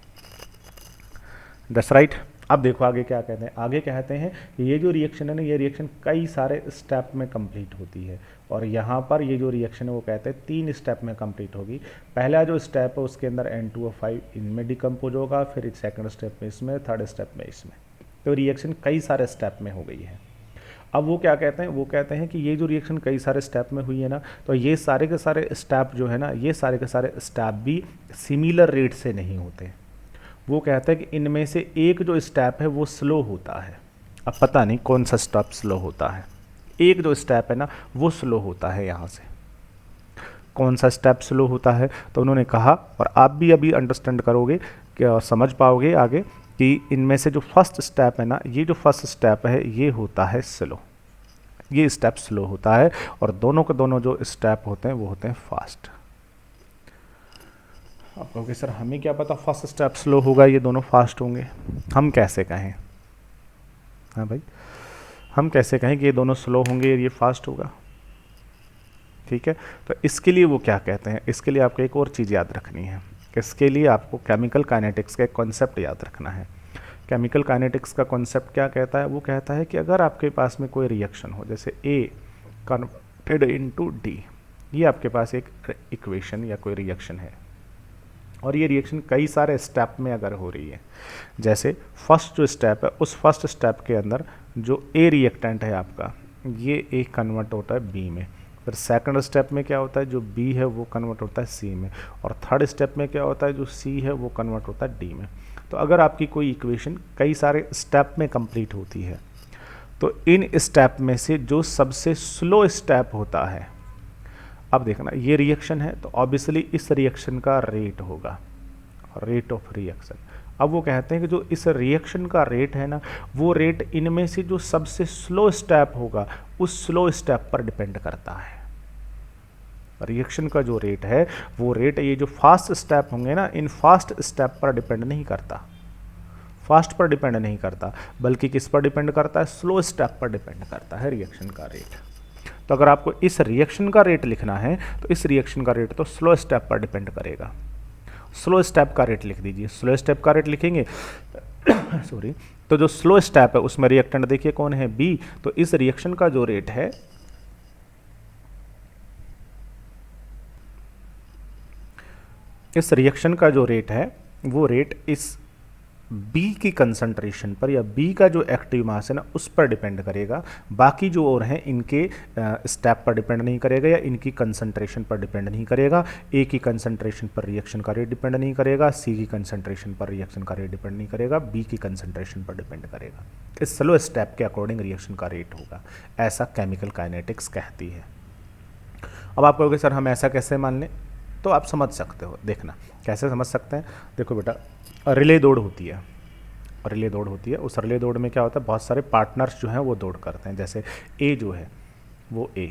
दैट्स राइट। अब देखो आगे क्या कहते हैं। आगे कहते हैं कि ये जो रिएक्शन है ना, ये रिएक्शन कई सारे स्टेप में कंप्लीट होती है। और यहाँ पर ये जो रिएक्शन है वो कहते हैं 3 स्टेप में कंप्लीट होगी। पहला जो स्टेप है उसके अंदर N2O5 इनमें डिकम्पोज होगा, फिर सेकंड स्टेप में इसमें, थर्ड स्टेप में इसमें। तो रिएक्शन कई सारे स्टेप में हो गई है। अब वो क्या कहते हैं? वो कहते हैं कि ये जो रिएक्शन कई सारे स्टेप में हुई है ना, तो ये सारे के सारे स्टेप जो है ना, ये सारे के सारे स्टेप भी सिमिलर रेट से नहीं होते। वो कहते हैं कि इनमें से एक जो स्टेप है वो स्लो होता है। अब पता नहीं कौन सा स्टेप स्लो होता है। एक जो स्टेप है ना वो स्लो होता है। यहाँ से कौन सा स्टेप स्लो होता है? तो उन्होंने कहा, और आप भी अभी अंडरस्टैंड करोगे कि समझ पाओगे आगे, कि इनमें से जो फर्स्ट स्टेप है ना, ये जो फर्स्ट स्टेप है ये होता है स्लो, ये स्टेप स्लो होता है। और दोनों के दोनों जो स्टेप होते हैं वो होते हैं फास्ट। आप कहोगे सर हमें क्या पता फर्स्ट स्टेप स्लो होगा, ये दोनों फास्ट होंगे? हम कैसे कहें? हाँ भाई, हम कैसे कहें कि ये दोनों स्लो होंगे और ये फास्ट होगा? ठीक है, तो इसके लिए वो क्या कहते हैं, इसके लिए आपको एक और चीज़ याद रखनी है। इसके लिए आपको केमिकल काइनेटिक्स का एक कॉन्सेप्ट याद रखना है। केमिकल काइनेटिक्स का कॉन्सेप्ट क्या कहता है? वो कहता है कि अगर आपके पास में कोई रिएक्शन हो, जैसे A कन्वर्टेड इनटू D, ये आपके पास एक इक्वेशन या कोई रिएक्शन है, और ये रिएक्शन कई सारे स्टेप में अगर हो रही है, जैसे फर्स्ट जो स्टेप है उस फर्स्ट स्टेप के अंदर जो A रिएक्टेंट है आपका, ये A कन्वर्ट होता है B में। फिर सेकंड स्टेप में क्या होता है? जो B है वो कन्वर्ट होता है C में। और थर्ड स्टेप में क्या होता है? जो C है वो कन्वर्ट होता है D में। तो अगर आपकी कोई इक्वेशन कई सारे स्टेप में कंप्लीट होती है, तो इन स्टेप में से जो सबसे स्लो स्टेप होता है, अब देखना ये रिएक्शन है तो ऑब्वियसली इस रिएक्शन का रेट होगा, रेट ऑफ रिएक्शन। अब वो कहते हैं कि जो इस रिएक्शन का रेट है ना, वो रेट इनमें से जो सबसे स्लो स्टेप होगा उस स्लो स्टेप पर डिपेंड करता है। रिएक्शन का जो रेट है वो रेट, ये जो फास्ट स्टेप होंगे ना, इन फास्ट स्टेप पर डिपेंड नहीं करता, फास्ट पर डिपेंड नहीं करता, बल्कि किस पर डिपेंड करता है? स्लो स्टेप पर डिपेंड करता है रिएक्शन का रेट। तो अगर आपको इस रिएक्शन का रेट लिखना है तो इस रिएक्शन का रेट तो स्लो स्टेप पर डिपेंड करेगा। स्लो स्टेप का रेट लिख दीजिए। स्लो स्टेप का रेट लिखेंगे सॉरी, तो जो स्लो स्टेप है उसमें रिएक्टेंट देखिए कौन है? B। तो इस रिएक्शन का जो रेट है, इस रिएक्शन का जो रेट है वो रेट इस B की कंसंट्रेशन पर, या B का जो एक्टिव मास है ना उस पर डिपेंड करेगा। बाकी जो और हैं इनके स्टेप पर डिपेंड नहीं करेगा, या इनकी कंसंट्रेशन पर डिपेंड नहीं करेगा। A की कंसंट्रेशन पर रिएक्शन का रेट डिपेंड नहीं करेगा, C की कंसंट्रेशन पर रिएक्शन का रेट डिपेंड नहीं करेगा, B की कंसंट्रेशन पर डिपेंड करेगा। इस स्लो स्टेप के अकॉर्डिंग रिएक्शन का रेट होगा, ऐसा केमिकल काइनेटिक्स कहती है। अब आप कहोगे सर हम ऐसा कैसे मान लें? तो आप समझ सकते हो, देखना कैसे समझ सकते हैं। देखो बेटा, रिले दौड़ होती है, रिले दौड़ होती है। उस रिले दौड़ में क्या होता है? बहुत सारे पार्टनर्स जो हैं वो दौड़ करते हैं। जैसे A जो है वो A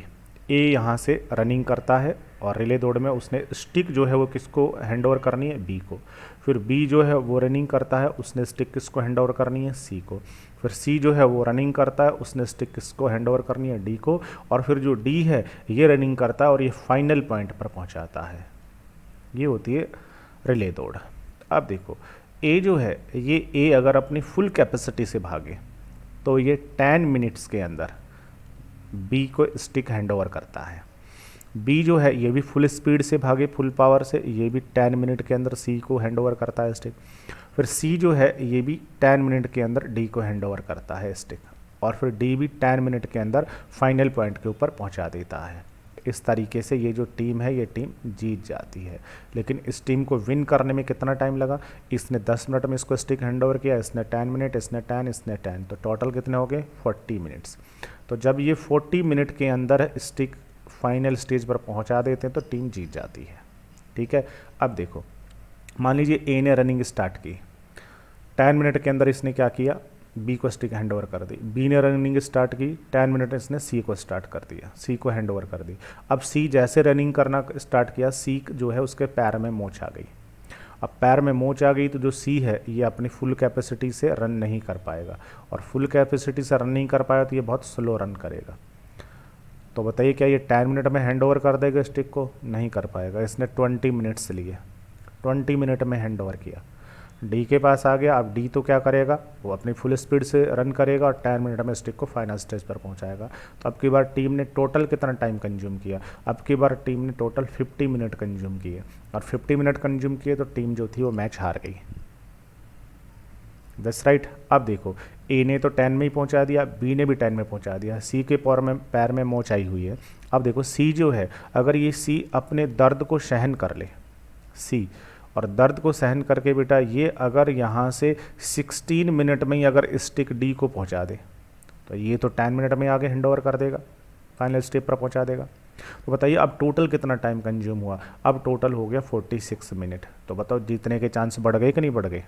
यहाँ से रनिंग करता है, और रिले दौड़ में उसने स्टिक जो है वो किसको हैंड ओवर करनी है? B को। फिर B जो है वो रनिंग करता है, उसने स्टिक किसको हैंड ओवर करनी है? C को। फिर C जो है वो रनिंग करता है, उसने स्टिक किसको हैंड ओवर करनी है? D को। और फिर जो D है ये रनिंग करता है और ये फाइनल पॉइंट पर पहुँचाता है। ये होती है रिले दौड़। अब देखो A जो है, ये A अगर अपनी फुल कैपेसिटी से भागे तो ये 10 मिनट्स के अंदर B को स्टिक हैंड ओवर करता है। बी जो है ये भी फुल स्पीड से भागे, फुल पावर से, ये भी 10 मिनट के अंदर सी को हैंड ओवर करता है स्टिक। फिर सी जो है ये भी 10 मिनट के अंदर डी को हैंड ओवर करता है स्टिक, और फिर डी भी 10 मिनट के अंदर फाइनल पॉइंट के ऊपर पहुंचा देता है। इस तरीके से ये जो टीम है ये टीम जीत जाती है। लेकिन इस टीम को विन करने में कितना टाइम लगा? इसने 10 मिनट में इसको स्टिक हैंड ओवर किया, इसने 10 मिनट, इसने 10, इसने 10, तो टोटल कितने हो गए? 40 मिनट्स। तो जब ये 40 मिनट के अंदर स्टिक फाइनल स्टेज पर पहुंचा देते हैं तो टीम जीत जाती है। ठीक है, अब देखो, मान लीजिए ए ने रनिंग स्टार्ट की, 10 मिनट के अंदर इसने क्या किया? बी को स्टिक हैंड ओवर कर दी। बी ने रनिंग स्टार्ट की, 10 मिनट इसने सी को स्टार्ट कर दिया, सी को हैंड ओवर कर दी। अब सी जैसे रनिंग करना स्टार्ट किया, सी जो है उसके पैर में मोच आ गई। अब पैर में मोच आ गई तो जो सी है ये अपनी फुल कैपेसिटी से रन नहीं कर पाएगा, और फुल कैपेसिटी से रन नहीं कर पाया तो ये बहुत स्लो रन करेगा। तो बताइए क्या ये 10 मिनट में हैंड ओवर कर देगा स्टिक को? नहीं कर पाएगा। इसने 20 मिनट्स लिए, 20 मिनट में हैंड ओवर किया, डी के पास आ गया। अब डी तो क्या करेगा? वो अपनी फुल स्पीड से रन करेगा और 10 मिनट में स्टिक को फाइनल स्टेज पर पहुंचाएगा। तो अब की बार टीम ने टोटल कितना टाइम कंज्यूम किया? अब की बार टीम ने टोटल 50 मिनट कंज्यूम किए, और 50 मिनट कंज्यूम किए तो टीम जो थी वो मैच हार गई। That's right. अब देखो, ए ने तो 10 में ही पहुंचा दिया, बी ने भी 10 में पहुंचा दिया, सी के पैर में मोच आई हुई है। अब देखो सी जो है, अगर ये सी अपने दर्द को सहन कर ले, सी, और दर्द को सहन करके बेटा ये अगर यहाँ से 16 मिनट में ही अगर स्टिक डी को पहुँचा दे तो ये तो 10 मिनट में आगे हैंड ओवर कर देगा, फाइनल स्टेप पर पहुँचा देगा। तो बताइए अब टोटल कितना टाइम कंज्यूम हुआ? अब टोटल हो गया 46 मिनट। तो बताओ जीतने के चांस बढ़ गए कि नहीं बढ़ गए?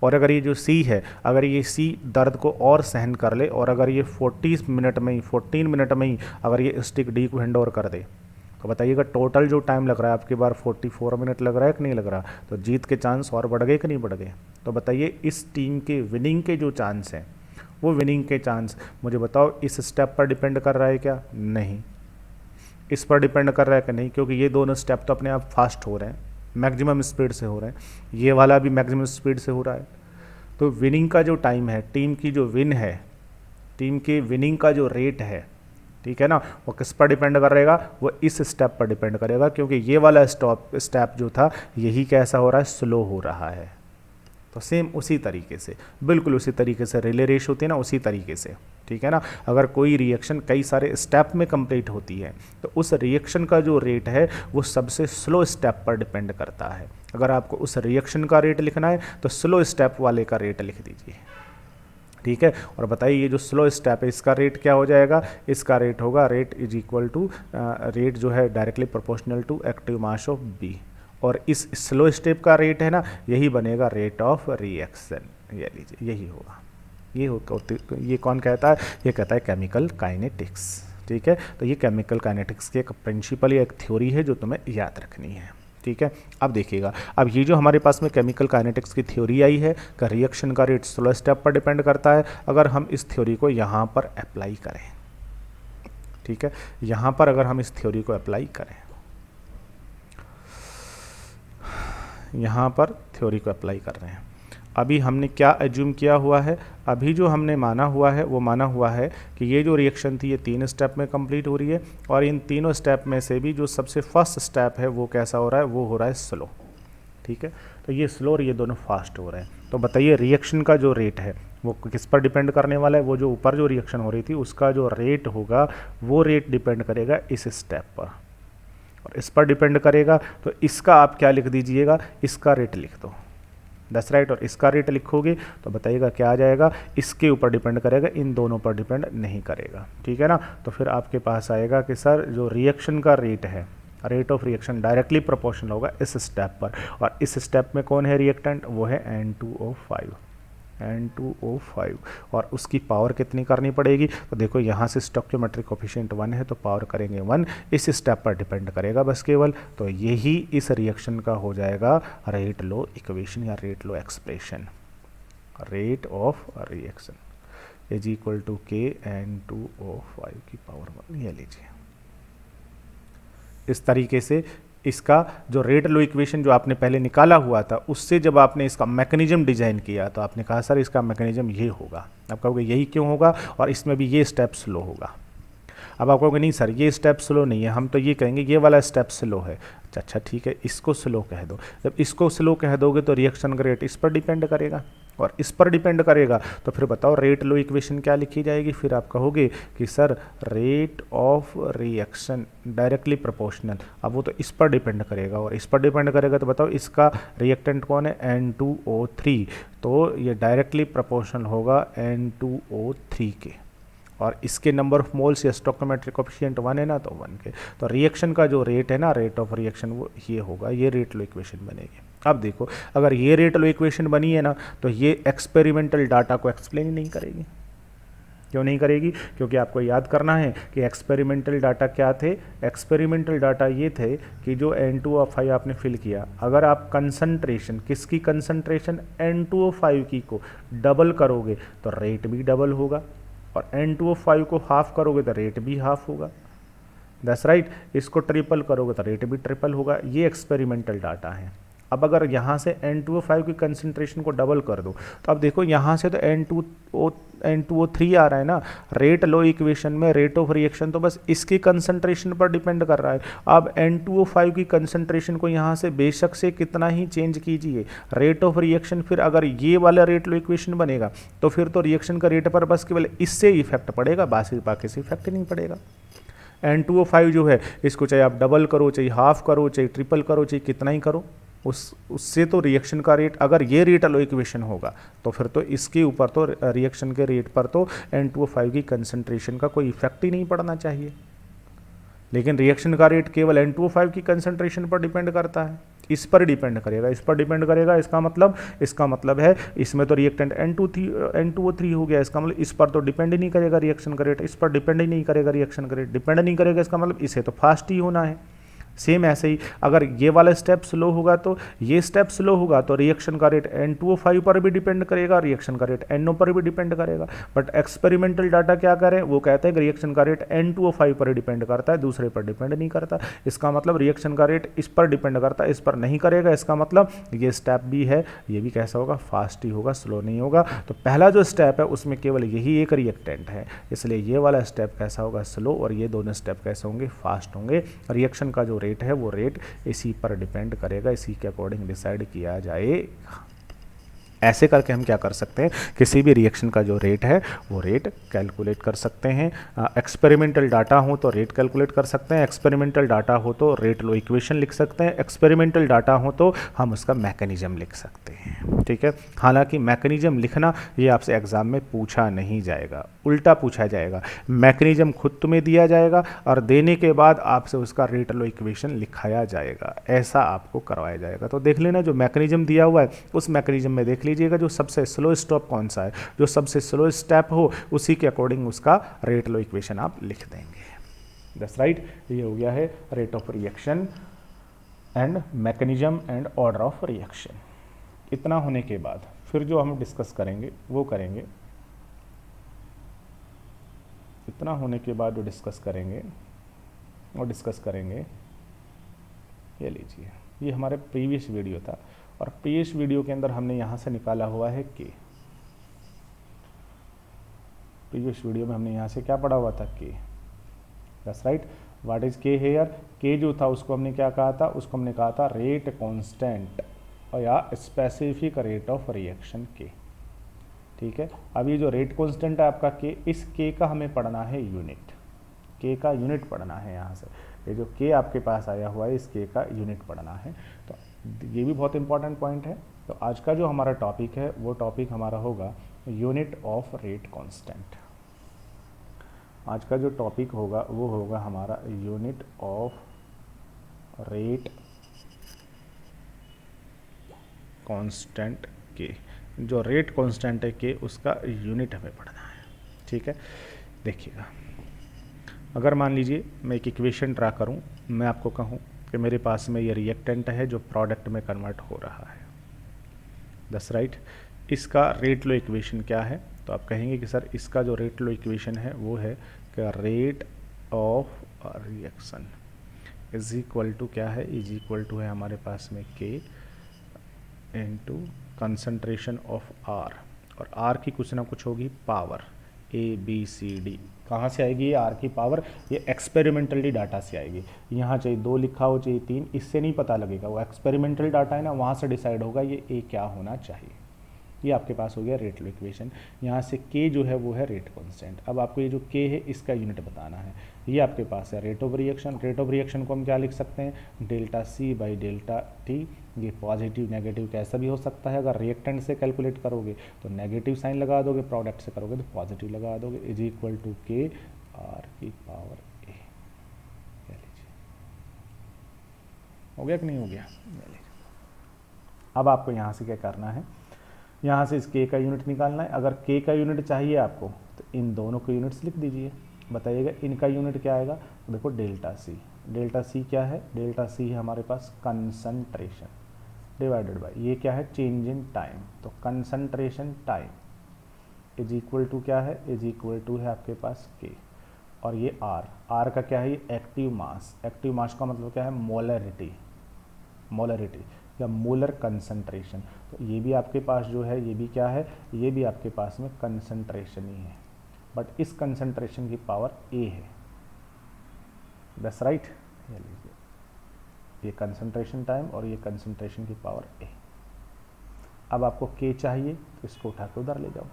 और अगर ये जो सी है, अगर ये सी दर्द को और सहन कर ले और अगर ये 14 मिनट में ही अगर ये स्टिक डी को हैंड ओवर कर दे, तो बताइएगा टोटल जो टाइम लग रहा है आपकी बार 44 मिनट लग रहा है कि नहीं लग रहा? तो जीत के चांस और बढ़ गए कि नहीं बढ़ गए? तो बताइए इस टीम के विनिंग के जो चांस हैं, वो विनिंग के चांस मुझे बताओ इस स्टेप पर डिपेंड कर रहा है क्या? नहीं। इस पर डिपेंड कर रहा है कि नहीं? क्योंकि ये दोनों स्टेप तो अपने आप फास्ट हो रहे हैं, मैक्सिमम स्पीड से हो रहे हैं, ये वाला भी मैक्सिमम स्पीड से हो रहा है। तो विनिंग का जो टाइम है, टीम की जो विन है, टीम की विनिंग का जो रेट है, ठीक है ना, वो किस पर डिपेंड करेगा? वो इस स्टेप पर डिपेंड करेगा, क्योंकि ये वाला स्टेप जो था यही कैसा हो रहा है? स्लो हो रहा है। तो सेम उसी तरीके से, बिल्कुल उसी तरीके से रिले रेस होती है ना, उसी तरीके से, ठीक है ना। अगर कोई रिएक्शन कई सारे स्टेप में कंप्लीट होती है तो उस रिएक्शन का जो रेट है वो सबसे स्लो स्टेप पर डिपेंड करता है। अगर आपको उस रिएक्शन का रेट लिखना है तो स्लो स्टेप वाले का रेट लिख दीजिए, ठीक है। और बताइए ये जो स्लो स्टेप है इसका रेट क्या हो जाएगा? इसका रेट होगा rate is equal to rate जो है directly proportional to active mass of B, और इस स्लो स्टेप का रेट है ना, यही बनेगा रेट ऑफ रिएक्शन। ये लीजिए यही होगा। ये कौन कहता है? ये कहता है केमिकल काइनेटिक्स, ठीक है। तो ये केमिकल काइनेटिक्स की एक प्रिंसिपल या एक थ्योरी है जो तुम्हें याद रखनी है, ठीक है। अब देखिएगा, अब ये जो हमारे पास में केमिकल काइनेटिक्स की थ्योरी आई है का रिएक्शन का रेट स्लो स्टेप पर डिपेंड करता है। अगर हम इस थ्योरी को यहाँ पर अप्लाई करें, ठीक है, यहाँ पर अगर हम इस थ्योरी को अप्लाई करें, यहाँ पर थ्योरी को अप्लाई कर रहे हैं, अभी हमने क्या एज्यूम किया हुआ है? अभी जो हमने माना हुआ है वो माना हुआ है कि ये जो रिएक्शन थी ये 3 स्टेप में कंप्लीट हो रही है, और इन तीनों स्टेप में से भी जो सबसे फर्स्ट स्टेप है वो कैसा हो रहा है? वो हो रहा है स्लो, ठीक है। तो ये स्लो और ये दोनों फास्ट हो रहे हैं। तो बताइए रिएक्शन का जो रेट है वो किस पर डिपेंड करने वाला है? वो जो ऊपर जो रिएक्शन हो रही थी उसका जो रेट होगा वो रेट डिपेंड करेगा इस स्टेप पर, और इस पर डिपेंड करेगा। तो इसका आप क्या लिख दीजिएगा? इसका रेट लिख दो, दैट्स राइट। और इसका रेट लिखोगे तो बताइएगा क्या आ जाएगा? इसके ऊपर डिपेंड करेगा, इन दोनों पर डिपेंड नहीं करेगा, ठीक है ना। तो फिर आपके पास आएगा कि सर जो रिएक्शन का रेट है, rate of reaction directly proportional होगा इस स्टेप पर, और इस स्टेप में कौन है रिएक्टेंट? वो है N2O5, N2O5, और उसकी पावर कितनी करनी पड़ेगी? तो देखो यहाँ से स्टोइकियोमेट्रिक कोफिशिएंट 1 है तो पावर करेंगे 1, इस स्टेप पर डिपेंड करेगा बस केवल। तो यही इस रिएक्शन का हो जाएगा रेट लो इक्वेशन या rate law expression, rate of reaction is equal to K N2O5 की पावर 1। ये लीजिए, इस तरीके से इसका जो रेट लो इक्वेशन जो आपने पहले निकाला हुआ था उससे जब आपने इसका मैकेनिज्म डिजाइन किया तो आपने कहा सर इसका मैकेनिज्म ये होगा। आप कहोगे यही क्यों होगा और इसमें भी ये स्टेप स्लो होगा। अब आप कहोगे नहीं सर ये स्टेप स्लो नहीं है, हम तो ये कहेंगे ये वाला स्टेप स्लो है। अच्छा ठीक है, इसको स्लो कह दो। जब इसको स्लो कह दोगे तो रिएक्शन का रेट इस पर डिपेंड करेगा, और इस पर डिपेंड करेगा तो फिर बताओ रेट लो इक्वेशन क्या लिखी जाएगी। फिर आप कहोगे कि sir rate of reaction directly proportional. अब वो तो इस पर डिपेंड करेगा, और इस पर डिपेंड करेगा तो बताओ इसका रिएक्टेंट कौन है, N2O3, तो ये डायरेक्टली प्रोपोर्शनल होगा N2O3 के, और इसके नंबर ऑफ मोल्स या स्टोइकोमेट्रिक कोएफिशिएंट 1 है ना, तो 1 के। तो रिएक्शन का जो रेट है ना, रेट ऑफ रिएक्शन, वो ये होगा, ये रेट लो इक्वेशन बनेगी। अब देखो अगर ये रेट लो इक्वेशन बनी है ना, तो ये एक्सपेरिमेंटल डाटा को एक्सप्लेन ही नहीं करेगी। क्यों नहीं करेगी? क्योंकि आपको याद करना है कि एक्सपेरिमेंटल डाटा क्या थे। एक्सपेरिमेंटल डाटा ये थे कि जो N2O5 आपने फिल किया, अगर आप कंसंट्रेशन, किसकी कंसंट्रेशन, N2O5 की को डबल करोगे तो रेट भी डबल होगा, और N2O5 को हाफ करोगे तो रेट भी हाफ होगा। That's right. इसको ट्रिपल करोगे तो रेट भी ट्रिपल होगा। ये एक्सपेरिमेंटल डाटा है। अब अगर यहाँ से N2O5 की कंसंट्रेशन को डबल कर दो, तो अब देखो यहाँ से तो N2O3 आ रहा है ना, रेट लो इक्वेशन में रेट ऑफ रिएक्शन तो बस इसकी कंसंट्रेशन पर डिपेंड कर रहा है। अब N2O5 की कंसंट्रेशन को यहाँ से बेशक से कितना ही चेंज कीजिए, रेट ऑफ रिएक्शन फिर अगर ये वाला रेट लो इक्वेशन बनेगा तो फिर तो रिएक्शन का रेट पर बस केवल इससे इफेक्ट पड़ेगा, बाकी से इफेक्ट नहीं पड़ेगा। N2O5 जो है इसको चाहे आप डबल करो, चाहे हाफ करो, चाहे ट्रिपल करो, चाहे कितना ही करो, उससे तो रिएक्शन का रेट, अगर ये रेट लो इक्वेशन होगा तो फिर तो इसके ऊपर तो रिएक्शन के रेट पर तो N2O5 की कंसंट्रेशन का कोई इफेक्ट ही नहीं पड़ना चाहिए। लेकिन रिएक्शन का रेट केवल N2O5 की कंसंट्रेशन पर डिपेंड करता है, इस पर डिपेंड करेगा, इस पर डिपेंड करेगा। इसका मतलब है इसमें तो रिएक्टेंट N2O3 हो गया, इसका मतलब इस पर तो डिपेंड ही नहीं करेगा रिएक्शन का रेट, इस पर डिपेंड ही नहीं करेगा रिएक्शन का रेट, डिपेंड नहीं करेगा, इसका मतलब इसे तो फास्ट ही होना है। सेम ऐसे ही अगर ये वाला स्टेप स्लो होगा तो ये स्टेप स्लो होगा तो रिएक्शन का रेट N2O5 पर भी डिपेंड करेगा, रिएक्शन का रेट NO पर भी डिपेंड करेगा। बट एक्सपेरिमेंटल डाटा क्या करें, वो कहते हैं कि रिएक्शन का रेट N2O5 पर डिपेंड करता है, दूसरे पर डिपेंड नहीं करता। इसका मतलब रिएक्शन का रेट इस पर डिपेंड करता है, इस पर नहीं करेगा। इसका मतलब ये स्टेप भी है, ये भी कैसा होगा, फास्ट ही होगा, स्लो नहीं होगा। तो पहला जो स्टेप है उसमें केवल यही एक रिएक्टेंट है, इसलिए ये वाला स्टेप कैसा होगा, स्लो, और ये दोनों स्टेप कैसे होंगे, फास्ट होंगे। रिएक्शन का जो रेट है वो रेट इसी पर डिपेंड करेगा, इसी के अकॉर्डिंग डिसाइड किया जाएगा। ऐसे करके हम क्या कर सकते हैं, किसी भी रिएक्शन का जो रेट है वो रेट कैलकुलेट कर सकते हैं। एक्सपेरिमेंटल डाटा हो तो रेट कैलकुलेट कर सकते हैं, एक्सपेरिमेंटल डाटा हो तो रेट लो इक्वेशन लिख सकते हैं, एक्सपेरिमेंटल डाटा हो तो हम उसका मैकेनिज्म लिख सकते हैं। ठीक है, हालांकि मैकेनिज्म लिखना ये आपसे एग्जाम में पूछा नहीं जाएगा, उल्टा पूछा जाएगा। मैकेनिज्म खुद तुम्हें दिया जाएगा और देने के बाद आपसे उसका रेट लो इक्वेशन लिखाया जाएगा, ऐसा आपको करवाया जाएगा। तो देख लेना जो मैकेनिज्म दिया हुआ है उस मैकेनिज्म में देख लीजिएगा जो सबसे स्लो स्टॉप कौन सा है, जो सबसे स्लो स्टेप हो उसी के अकॉर्डिंग उसका रेट लो इक्वेशन आप लिख देंगे। That's right. ये हो गया है rate of reaction and mechanism and order of reaction. इतना होने के बाद फिर जो हम डिस्कस करेंगे वो करेंगे, इतना होने के बाद जो डिस्कस करेंगे ये लीजिए, ये हमारे प्रीवियस वीडियो था, और प्रीवियस वीडियो के अंदर हमने यहाँ से निकाला हुआ है के। प्रीवियस वीडियो में हमने यहाँ से क्या पढ़ा हुआ था, के। That's right. व्हाट इज के हेयर, के जो था उसको हमने क्या कहा था, उसको हमने कहा था रेट कांस्टेंट या स्पेसिफिक रेट ऑफ रिएक्शन के। ठीक है, अब ये जो रेट कांस्टेंट है आपका के, इस के का हमें पढ़ना है यूनिट, के का यूनिट पढ़ना है। यहाँ से ये जो के आपके पास आया हुआ है इस के का यूनिट पढ़ना है, तो ये भी बहुत इंपॉर्टेंट पॉइंट है। तो आज का जो हमारा टॉपिक है वो टॉपिक हमारा होगा यूनिट ऑफ रेट कांस्टेंट। आज का जो टॉपिक होगा वो होगा हमारा यूनिट ऑफ रेट कांस्टेंट के। जो रेट कांस्टेंट है के उसका यूनिट हमें पढ़ना है। ठीक है, देखिएगा, अगर मान लीजिए मैं एक इक्वेशन ड्रा करूं, मैं आपको कहूं कि मेरे पास में ये रिएक्टेंट है जो प्रोडक्ट में कन्वर्ट हो रहा है। That's right. इसका रेट लो इक्वेशन क्या है, तो आप कहेंगे कि सर इसका जो रेट लो इक्वेशन है वो है कि rate of reaction is equal to क्या है, इज इक्वल टू है हमारे पास में के इनटू कंसंट्रेशन ऑफ आर, और आर की कुछ ना कुछ होगी पावर ABCD कहाँ से आएगी? ये आर की पावर, ये एक्सपेरिमेंटली डाटा से आएगी। यहाँ चाहे 2 लिखा हो चाहे 3, इससे नहीं पता लगेगा, वो एक्सपेरिमेंटल डाटा है ना, वहाँ से डिसाइड होगा ये ए क्या होना चाहिए। ये आपके पास हो गया रेट लो इक्वेशन। यहाँ से के जो है वो है रेट कांस्टेंट। अब आपको ये जो के है इसका यूनिट बताना है। ये आपके पास है rate of reaction. Rate of reaction को हम क्या लिख सकते हैं? Delta C by delta T. ये पॉजिटिव नेगेटिव कैसा भी हो सकता है। अगर रिएक्टेंट से कैलकुलेट करोगे तो नेगेटिव साइन लगा दोगे, प्रोडक्ट से करोगे तो पॉजिटिव लगा दोगे। इज इक्वल टू के आर की पावर ए। कह लीजिए, हो गया कि नहीं हो गया? अब आपको यहाँ से क्या करना है? यहाँ से इस के का यूनिट निकालना है। अगर के का यूनिट चाहिए आपको तो इन दोनों के यूनिट्स लिख दीजिए। बताइएगा इनका यूनिट क्या आएगा? तो देखो डेल्टा सी। डेल्टा सी क्या है? डेल्टा सी है हमारे पास कंसंट्रेशन डिवाइडेड बाय ये क्या है? Change in time. तो concentration time is equal to क्या है? इज इक्वल टू है आपके पास के, और ये आर। आर का क्या है? ये एक्टिव मास। एक्टिव मास का मतलब क्या है? मोलरिटी। मोलरिटी या मोलर कंसंट्रेशन। तो ये भी आपके पास जो है, ये भी क्या है? ये भी आपके पास में कंसंट्रेशन ही है, बट इस कंसंट्रेशन की पावर ए है। That's right. ये लीजिए, ये कंसंट्रेशन टाइम और ये कंसंट्रेशन की पावर ए। अब आपको के चाहिए तो इसको उठा के उधर ले जाओ।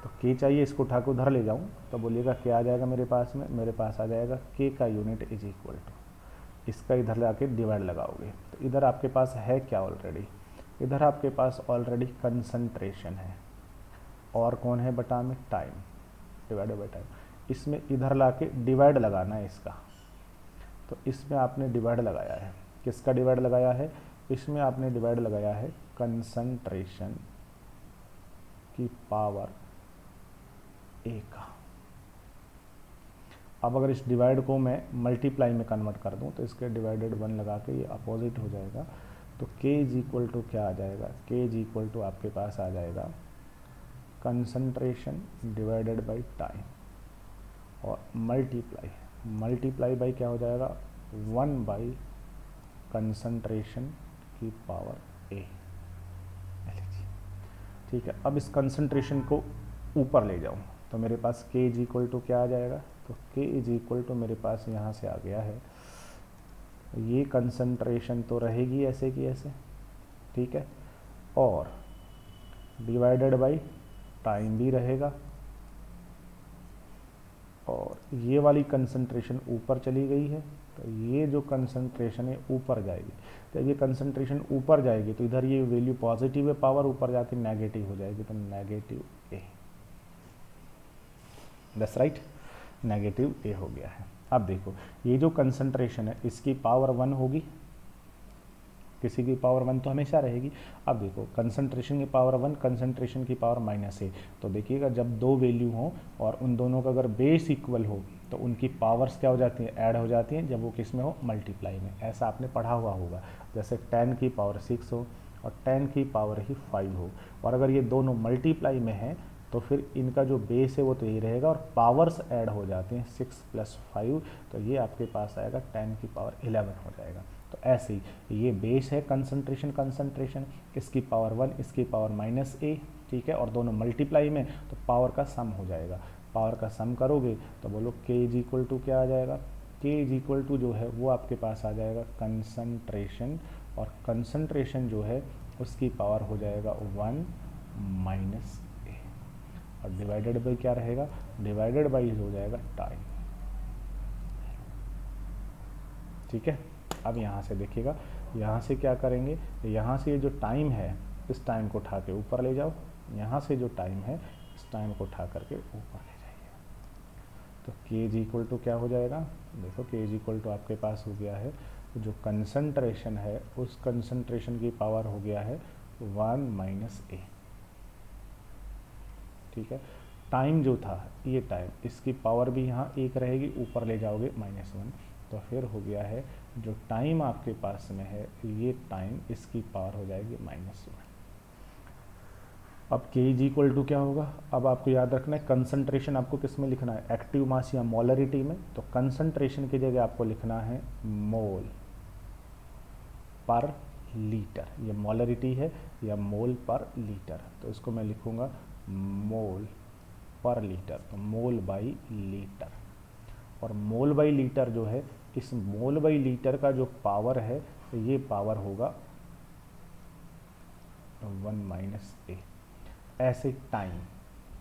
तो के चाहिए, इसको उठा के उधर ले जाऊँ तो बोलिएगा क्या आ जाएगा मेरे पास में? मेरे पास आ जाएगा के का यूनिट इज इक्वल टू, इसका इधर लाके डिवाइड लगाओगे तो इधर आपके पास है क्या ऑलरेडी? इधर आपके पास ऑलरेडी कंसंट्रेशन है, और कौन है बटा में? Time divided by time. इसमें इधर लाके डिवाइड लगाना है इसका। तो इसमें आपने डिवाइड लगाया है, किसका डिवाइड लगाया है? इसमें आपने डिवाइड लगाया है कंसंट्रेशन की पावर ए का। अब अगर इस डिवाइड को मैं मल्टीप्लाई में कन्वर्ट कर दूं तो इसके डिवाइडेड 1 लगा के ये अपोजिट हो जाएगा। तो के इज इक्वल टू क्या आ जाएगा? के इज इक्वल टू आपके पास आ जाएगा कंसंट्रेशन डिवाइडेड बाय टाइम और मल्टीप्लाई बाय क्या हो जाएगा? 1 बाई कंसंट्रेशन की पावर ए। ठीक है, अब इस कंसंट्रेशन को ऊपर ले जाऊं तो मेरे पास के इज इक्वल टू क्या आ जाएगा? तो के इज इक्वल टू मेरे पास यहाँ से आ गया है, ये कंसंट्रेशन तो रहेगी ऐसे की ऐसे, ठीक है, और डिवाइडेड बाय टाइम भी रहेगा, और ये वाली कंसंट्रेशन ऊपर चली गई है तो ये जो कंसंट्रेशन है ऊपर जाएगी। जब ये कंसंट्रेशन ऊपर जाएगी तो इधर ये वैल्यू पॉजिटिव है, पावर ऊपर जाके नेगेटिव हो जाएगी, तो negative A. That's right, negative A हो गया है। अब देखो ये जो कंसंट्रेशन है इसकी पावर 1 होगी, किसी की पावर 1 तो हमेशा रहेगी। अब देखो कंसंट्रेशन की पावर 1, कंसंट्रेशन की पावर -a। तो देखिएगा जब दो वैल्यू हों और उन दोनों का अगर बेस इक्वल हो तो उनकी पावर्स क्या हो जाती हैं? ऐड हो जाती हैं, जब वो किस में हो? मल्टीप्लाई में। ऐसा आपने पढ़ा हुआ होगा, जैसे 10 की पावर 6 हो और 10 की पावर ही 5 हो, और अगर ये दोनों मल्टीप्लाई में हैं तो फिर इनका जो बेस है वो तो यही रहेगा और पावर्स ऐड हो जाती हैं 6 + 5, तो ये आपके पास आएगा 10 की पावर 11 हो जाएगा। तो ऐसे ही ये बेस है कंसंट्रेशन, इसकी पावर 1, इसकी पावर -a, ठीक है, और दोनों मल्टीप्लाई में तो पावर का सम हो जाएगा। पावर का सम करोगे तो बोलो के इज इक्वल टू क्या आ जाएगा? के इज इक्वल टू जो है वो आपके पास आ जाएगा कंसंट्रेशन, और कंसंट्रेशन जो है उसकी पावर हो जाएगा 1 - a, और डिवाइडेड बाई क्या रहेगा? डिवाइडेड बाई हो जाएगा टाइम। ठीक है, अब यहाँ से देखिएगा, यहाँ से क्या करेंगे? यहाँ से ये जो टाइम है इस टाइम को उठा के ऊपर ले जाओ, यहाँ से जो टाइम है इस टाइम को उठा करके ऊपर ले जाइए। तो के इज इक्वल टू क्या हो जाएगा? देखो के इज इक्वल टू आपके पास हो गया है, जो कंसंट्रेशन है उस कंसंट्रेशन की पावर हो गया है 1 - a। ठीक है, टाइम जो था ये टाइम, इसकी पावर भी यहाँ 1 रहेगी, ऊपर ले जाओगे -1, तो फिर हो गया है जो टाइम आपके पास में है ये टाइम, इसकी पावर हो जाएगी -1। अब के इज इक्वल टू क्या होगा? अब आपको याद रखना है कंसंट्रेशन आपको किस में लिखना है? एक्टिव मास या मोलरिटी में। तो कंसंट्रेशन की जगह आपको लिखना है मोल पर लीटर। ये मोलरिटी है या मोल पर लीटर, तो इसको मैं लिखूंगा मोल पर लीटर, तो मोल बाई लीटर। और मोल बाई लीटर जो है, इस मोल बाई लीटर का जो पावर है ये पावर होगा 1 - a। ऐसे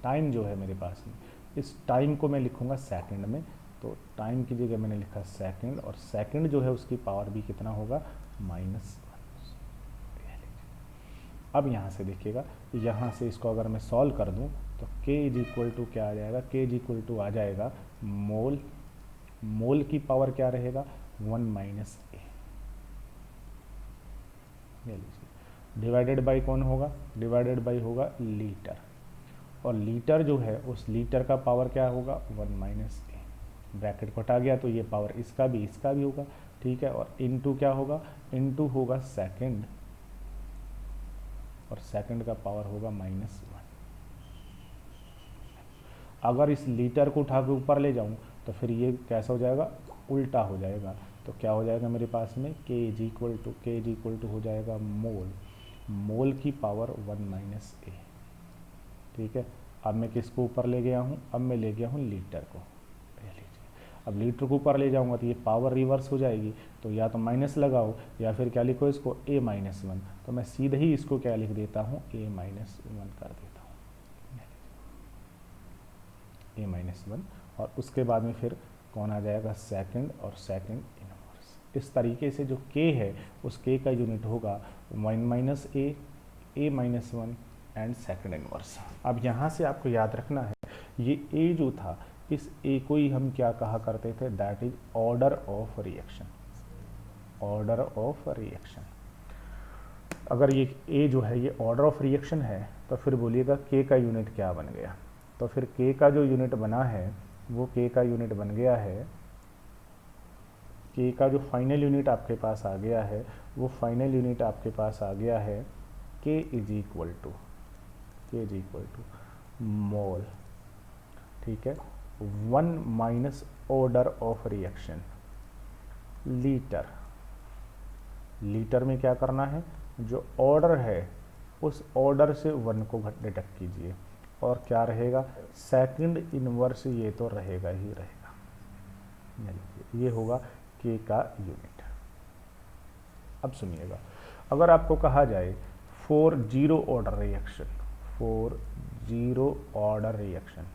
टाइम जो है मेरे पास में, इस टाइम को मैं लिखूंगा सेकंड में, तो टाइम की जगह मैंने लिखा सेकंड, और सेकंड जो है उसकी पावर भी कितना होगा -1। अब यहाँ से देखिएगा, यहाँ से इसको अगर मैं सॉल्व कर दूँ तो k इज इक्वल टू क्या आ जाएगा, k इज इक्वल टू आ जाएगा मोल की पावर क्या रहेगा 1 - a, ये लीजिए, डिवाइडेड बाई कौन होगा, डिवाइडेड बाई होगा लीटर, और लीटर जो है उस लीटर का पावर क्या होगा 1 - a, ब्रैकेट को हटा गया तो ये पावर इसका भी होगा, ठीक है। और इनटू क्या होगा, इनटू होगा सेकंड, और सेकंड का पावर होगा -1। अगर इस लीटर को उठा के ऊपर ले जाऊं तो फिर ये कैसा हो जाएगा, उल्टा हो जाएगा, तो क्या हो जाएगा मेरे पास में k इज इक्वल टू हो जाएगा मोल की पावर 1 - a, ठीक है। अब मैं किसको ऊपर ले गया हूँ, अब मैं ले गया हूँ लीटर को, अब लीटर को ऊपर ले जाऊंगा तो ये पावर रिवर्स हो जाएगी, तो या तो माइनस लगाओ या फिर क्या लिखो इसको a-1, तो मैं सीधे ही इसको क्या लिख देता हूँ a-1 कर देता हूँ, a-1, और उसके बाद में फिर कौन आ जाएगा सेकंड, और सेकंड इनवर्स। इस तरीके से जो k है उस k का यूनिट होगा 1 - a-1 एंड सेकंड इनवर्स। अब यहाँ से आपको याद रखना है, ये a जो था, इस a को ही हम क्या कहा करते थे, that is order of reaction, order of reaction. अगर ये a जो है ये ऑर्डर ऑफ रिएक्शन है तो फिर बोलिएगा k का यूनिट क्या बन गया, तो फिर k का जो यूनिट बना है वो k का यूनिट बन गया है, k का जो फाइनल यूनिट आपके पास आ गया है वो फाइनल यूनिट आपके पास आ गया है k इज इक्वल टू मोल, ठीक है, 1 - order of reaction litre. Litre में क्या करना है, जो ऑर्डर है उस ऑर्डर से 1 को डिडक्ट कीजिए, और क्या रहेगा सेकंड इनवर्स, ये तो रहेगा ही रहेगा, ये होगा k का यूनिट। अब सुनिएगा, अगर आपको कहा जाए फॉर जीरो ऑर्डर रिएक्शन,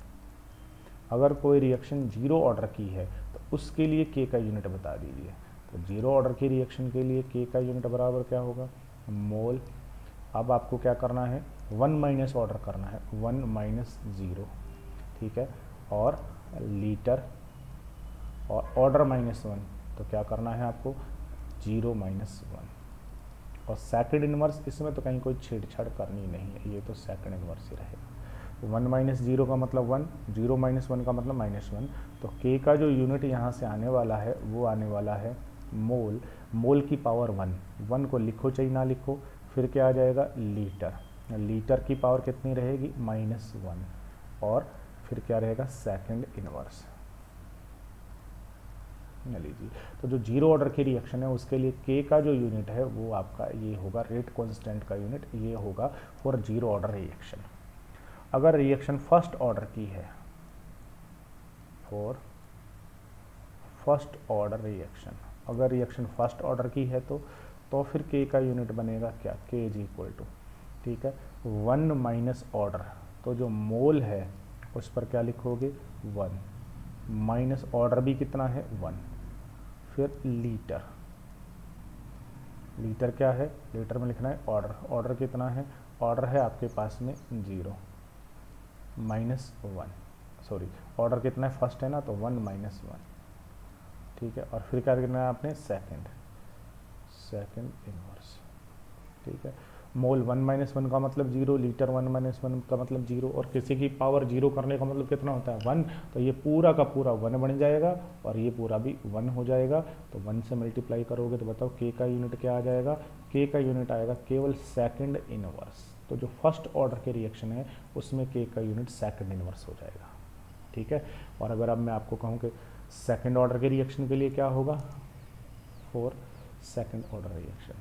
अगर कोई रिएक्शन जीरो ऑर्डर की है तो उसके लिए k का यूनिट बता दीजिए, तो जीरो ऑर्डर की रिएक्शन के लिए k का यूनिट बराबर क्या होगा मोल। अब आपको क्या करना है 1 - ऑर्डर करना है, 1 - 0, ठीक है, और लीटर, और ऑर्डर -1, तो क्या करना है आपको 0 - 1, और सेकंड इनवर्स, इसमें तो कहीं कोई छेड़छाड़ करनी नहीं है, ये तो सेकंड इनवर्स ही रहेगा। 1 - 0 का मतलब 1, 0 - 1 का मतलब -1, तो k का जो यूनिट यहाँ से आने वाला है वो आने वाला है मोल की पावर 1 को लिखो चाहे ना लिखो, फिर क्या आ जाएगा लीटर की पावर कितनी रहेगी -1, और फिर क्या रहेगा सेकंड इनवर्स। लीजिए, तो जो जीरो ऑर्डर की रिएक्शन है उसके लिए k का जो यूनिट है वो आपका ये होगा, रेट कांस्टेंट का यूनिट ये होगा फॉर जीरो ऑर्डर रिएक्शन। अगर रिएक्शन फर्स्ट ऑर्डर की है, फॉर फर्स्ट ऑर्डर रिएक्शन, अगर रिएक्शन फर्स्ट ऑर्डर की है तो फिर k का यूनिट बनेगा क्या, k इज इक्वल टू, ठीक है, 1 - ऑर्डर, तो जो मोल है उस पर क्या लिखोगे 1, माइनस ऑर्डर भी कितना है 1, फिर लीटर क्या है, लीटर में लिखना है ऑर्डर कितना है, ऑर्डर है आपके पास में 0 -1, सॉरी ऑर्डर कितना है फर्स्ट है ना, तो 1 - 1, ठीक है, और फिर क्या करना है आपने सेकंड इनवर्स, ठीक है। मोल 1 - 1 का मतलब 0, लीटर 1 - 1 का मतलब 0, और किसी की पावर 0 करने का मतलब कितना होता है 1, तो ये पूरा का पूरा 1 बन जाएगा और ये पूरा भी 1 हो जाएगा, तो 1 से मल्टीप्लाई करोगे तो बताओ k का यूनिट क्या आ जाएगा, k का यूनिट आएगा केवल सेकंड इनवर्स। तो जो फर्स्ट ऑर्डर के रिएक्शन है उसमें k का यूनिट सेकंड इनवर्स हो जाएगा, ठीक है। और अगर अब मैं आपको कहूँ कि सेकंड ऑर्डर के रिएक्शन के लिए क्या होगा, for second order reaction,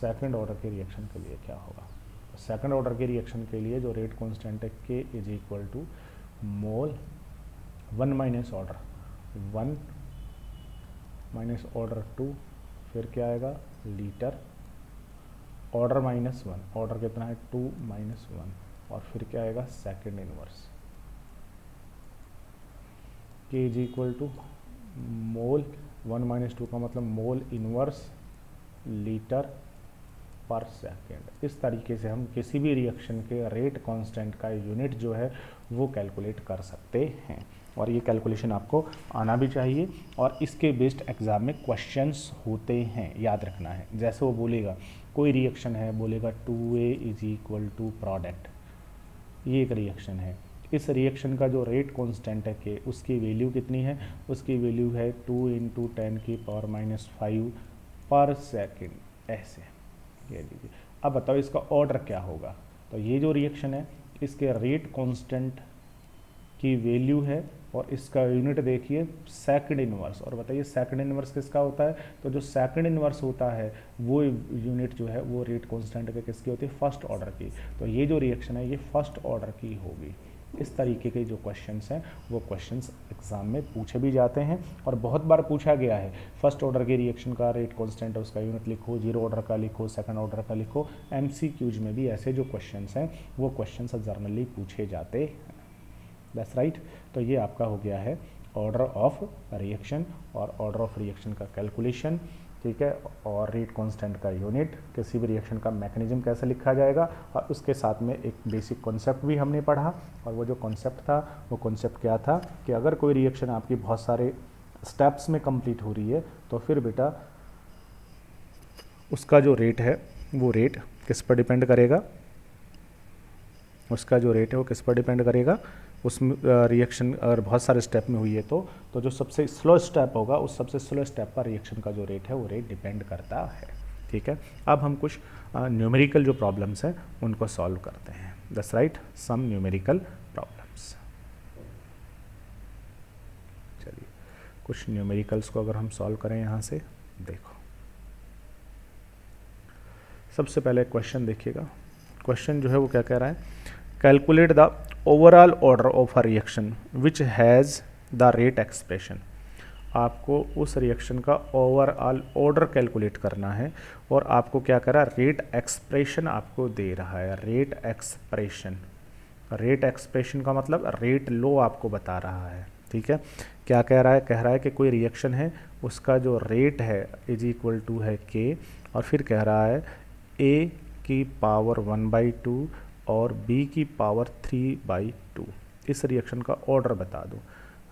second order के रिएक्शन के लिए क्या होगा? सेकंड ऑर्डर के रिएक्शन के लिए जो रेट कांस्टेंट है K is equal to mole 1 minus order 1 minus order 2, फिर क्या आएगा लीटर, ऑर्डर माइनस 1, ऑर्डर कितना है 2 माइनस 1, और फिर क्या आएगा second inverse. K is equal to mole 1 minus 2 का मतलब मोल इनवर्स लीटर पर सेकेंड। इस तरीके से हम किसी भी रिएक्शन के रेट कांस्टेंट का यूनिट जो है वो कैलकुलेट कर सकते हैं, और ये कैलकुलेशन आपको आना भी चाहिए, और इसके बेस्ड एग्जाम में क्वेश्चंस होते हैं, याद रखना है। जैसे वो बोलेगा कोई रिएक्शन है, बोलेगा 2A is equal to product, ये एक रिएक्शन है, इस रिएक्शन का जो रेट कांस्टेंट है K, उसकी वैल्यू कितनी है? उसकी वैल्यू है 2 × 10⁻⁵ पर सेकेंड, ऐसे ये लीजिए। अब बताओ इसका ऑर्डर क्या होगा? तो ये जो रिएक्शन है इसके रेट कांस्टेंट की वैल्यू है, और इसका यूनिट देखिए सेकंड इनवर्स, और बताइए सेकंड इनवर्स किसका होता है? तो जो सेकंड इनवर्स होता है वो यूनिट जो है वो रेट कांस्टेंट के किसकी होती है? फर्स्ट ऑर्डर की। तो ये जो रिएक्शन है ये फर्स्ट ऑर्डर की होगी। इस तरीके के जो क्वेश्चंस हैं वो क्वेश्चंस एग्जाम में पूछे भी जाते हैं, और बहुत बार पूछा गया है। फर्स्ट ऑर्डर के रिएक्शन का रेट कांस्टेंट है उसका यूनिट लिखो, जीरो ऑर्डर का लिखो, सेकंड ऑर्डर का लिखो। MCQs में भी ऐसे जो क्वेश्चंस हैं वो क्वेश्चंस जर्नली पूछे जाते हैं। That's right. तो ये आपका हो गया है ऑर्डर ऑफ रिएक्शन और ऑर्डर ऑफ रिएक्शन का कैलकुलेशन, ठीक है, और रेट कांस्टेंट का यूनिट, किसी भी रिएक्शन का मैकेनिज्म कैसे लिखा जाएगा, और उसके साथ में एक बेसिक कॉन्सेप्ट भी हमने पढ़ा। और वो जो कॉन्सेप्ट था वो कॉन्सेप्ट क्या था कि अगर कोई रिएक्शन आपकी बहुत सारे स्टेप्स में कंप्लीट हो रही है तो फिर बेटा उसका जो रेट है वो रेट किस पर डिपेंड करेगा? उसका जो रेट है वो किस पर डिपेंड करेगा? उस रिएक्शन अगर बहुत सारे स्टेप में हुई है तो जो सबसे स्लो स्टेप होगा उस सबसे स्लो स्टेप पर रिएक्शन का जो रेट है वो रेट डिपेंड करता है, ठीक है। अब हम कुछ न्यूमेरिकल जो प्रॉब्लम्स हैं उनको सॉल्व करते हैं। That's right, some numerical problems. चलिए कुछ न्यूमेरिकल्स को अगर हम सॉल्व करें यहाँ से, देखो सबसे पहले क्वेश्चन देखिएगा। क्वेश्चन जो है वो क्या कह रहा है? Calculate the overall order of a reaction which has the rate expression. आपको उस रिएक्शन का ओवरऑल ऑर्डर कैलकुलेट करना है, और आपको क्या करा? रेट एक्सप्रेशन आपको दे रहा है। रेट एक्सप्रेशन, रेट एक्सप्रेशन का मतलब रेट लो आपको बता रहा है, ठीक है। क्या कह रहा है? कह रहा है कि कोई रिएक्शन है उसका जो रेट है इज इक्वल टू है K, और फिर कह रहा है A की पावर 1/2 और B की पावर 3/2। इस रिएक्शन का ऑर्डर बता दो।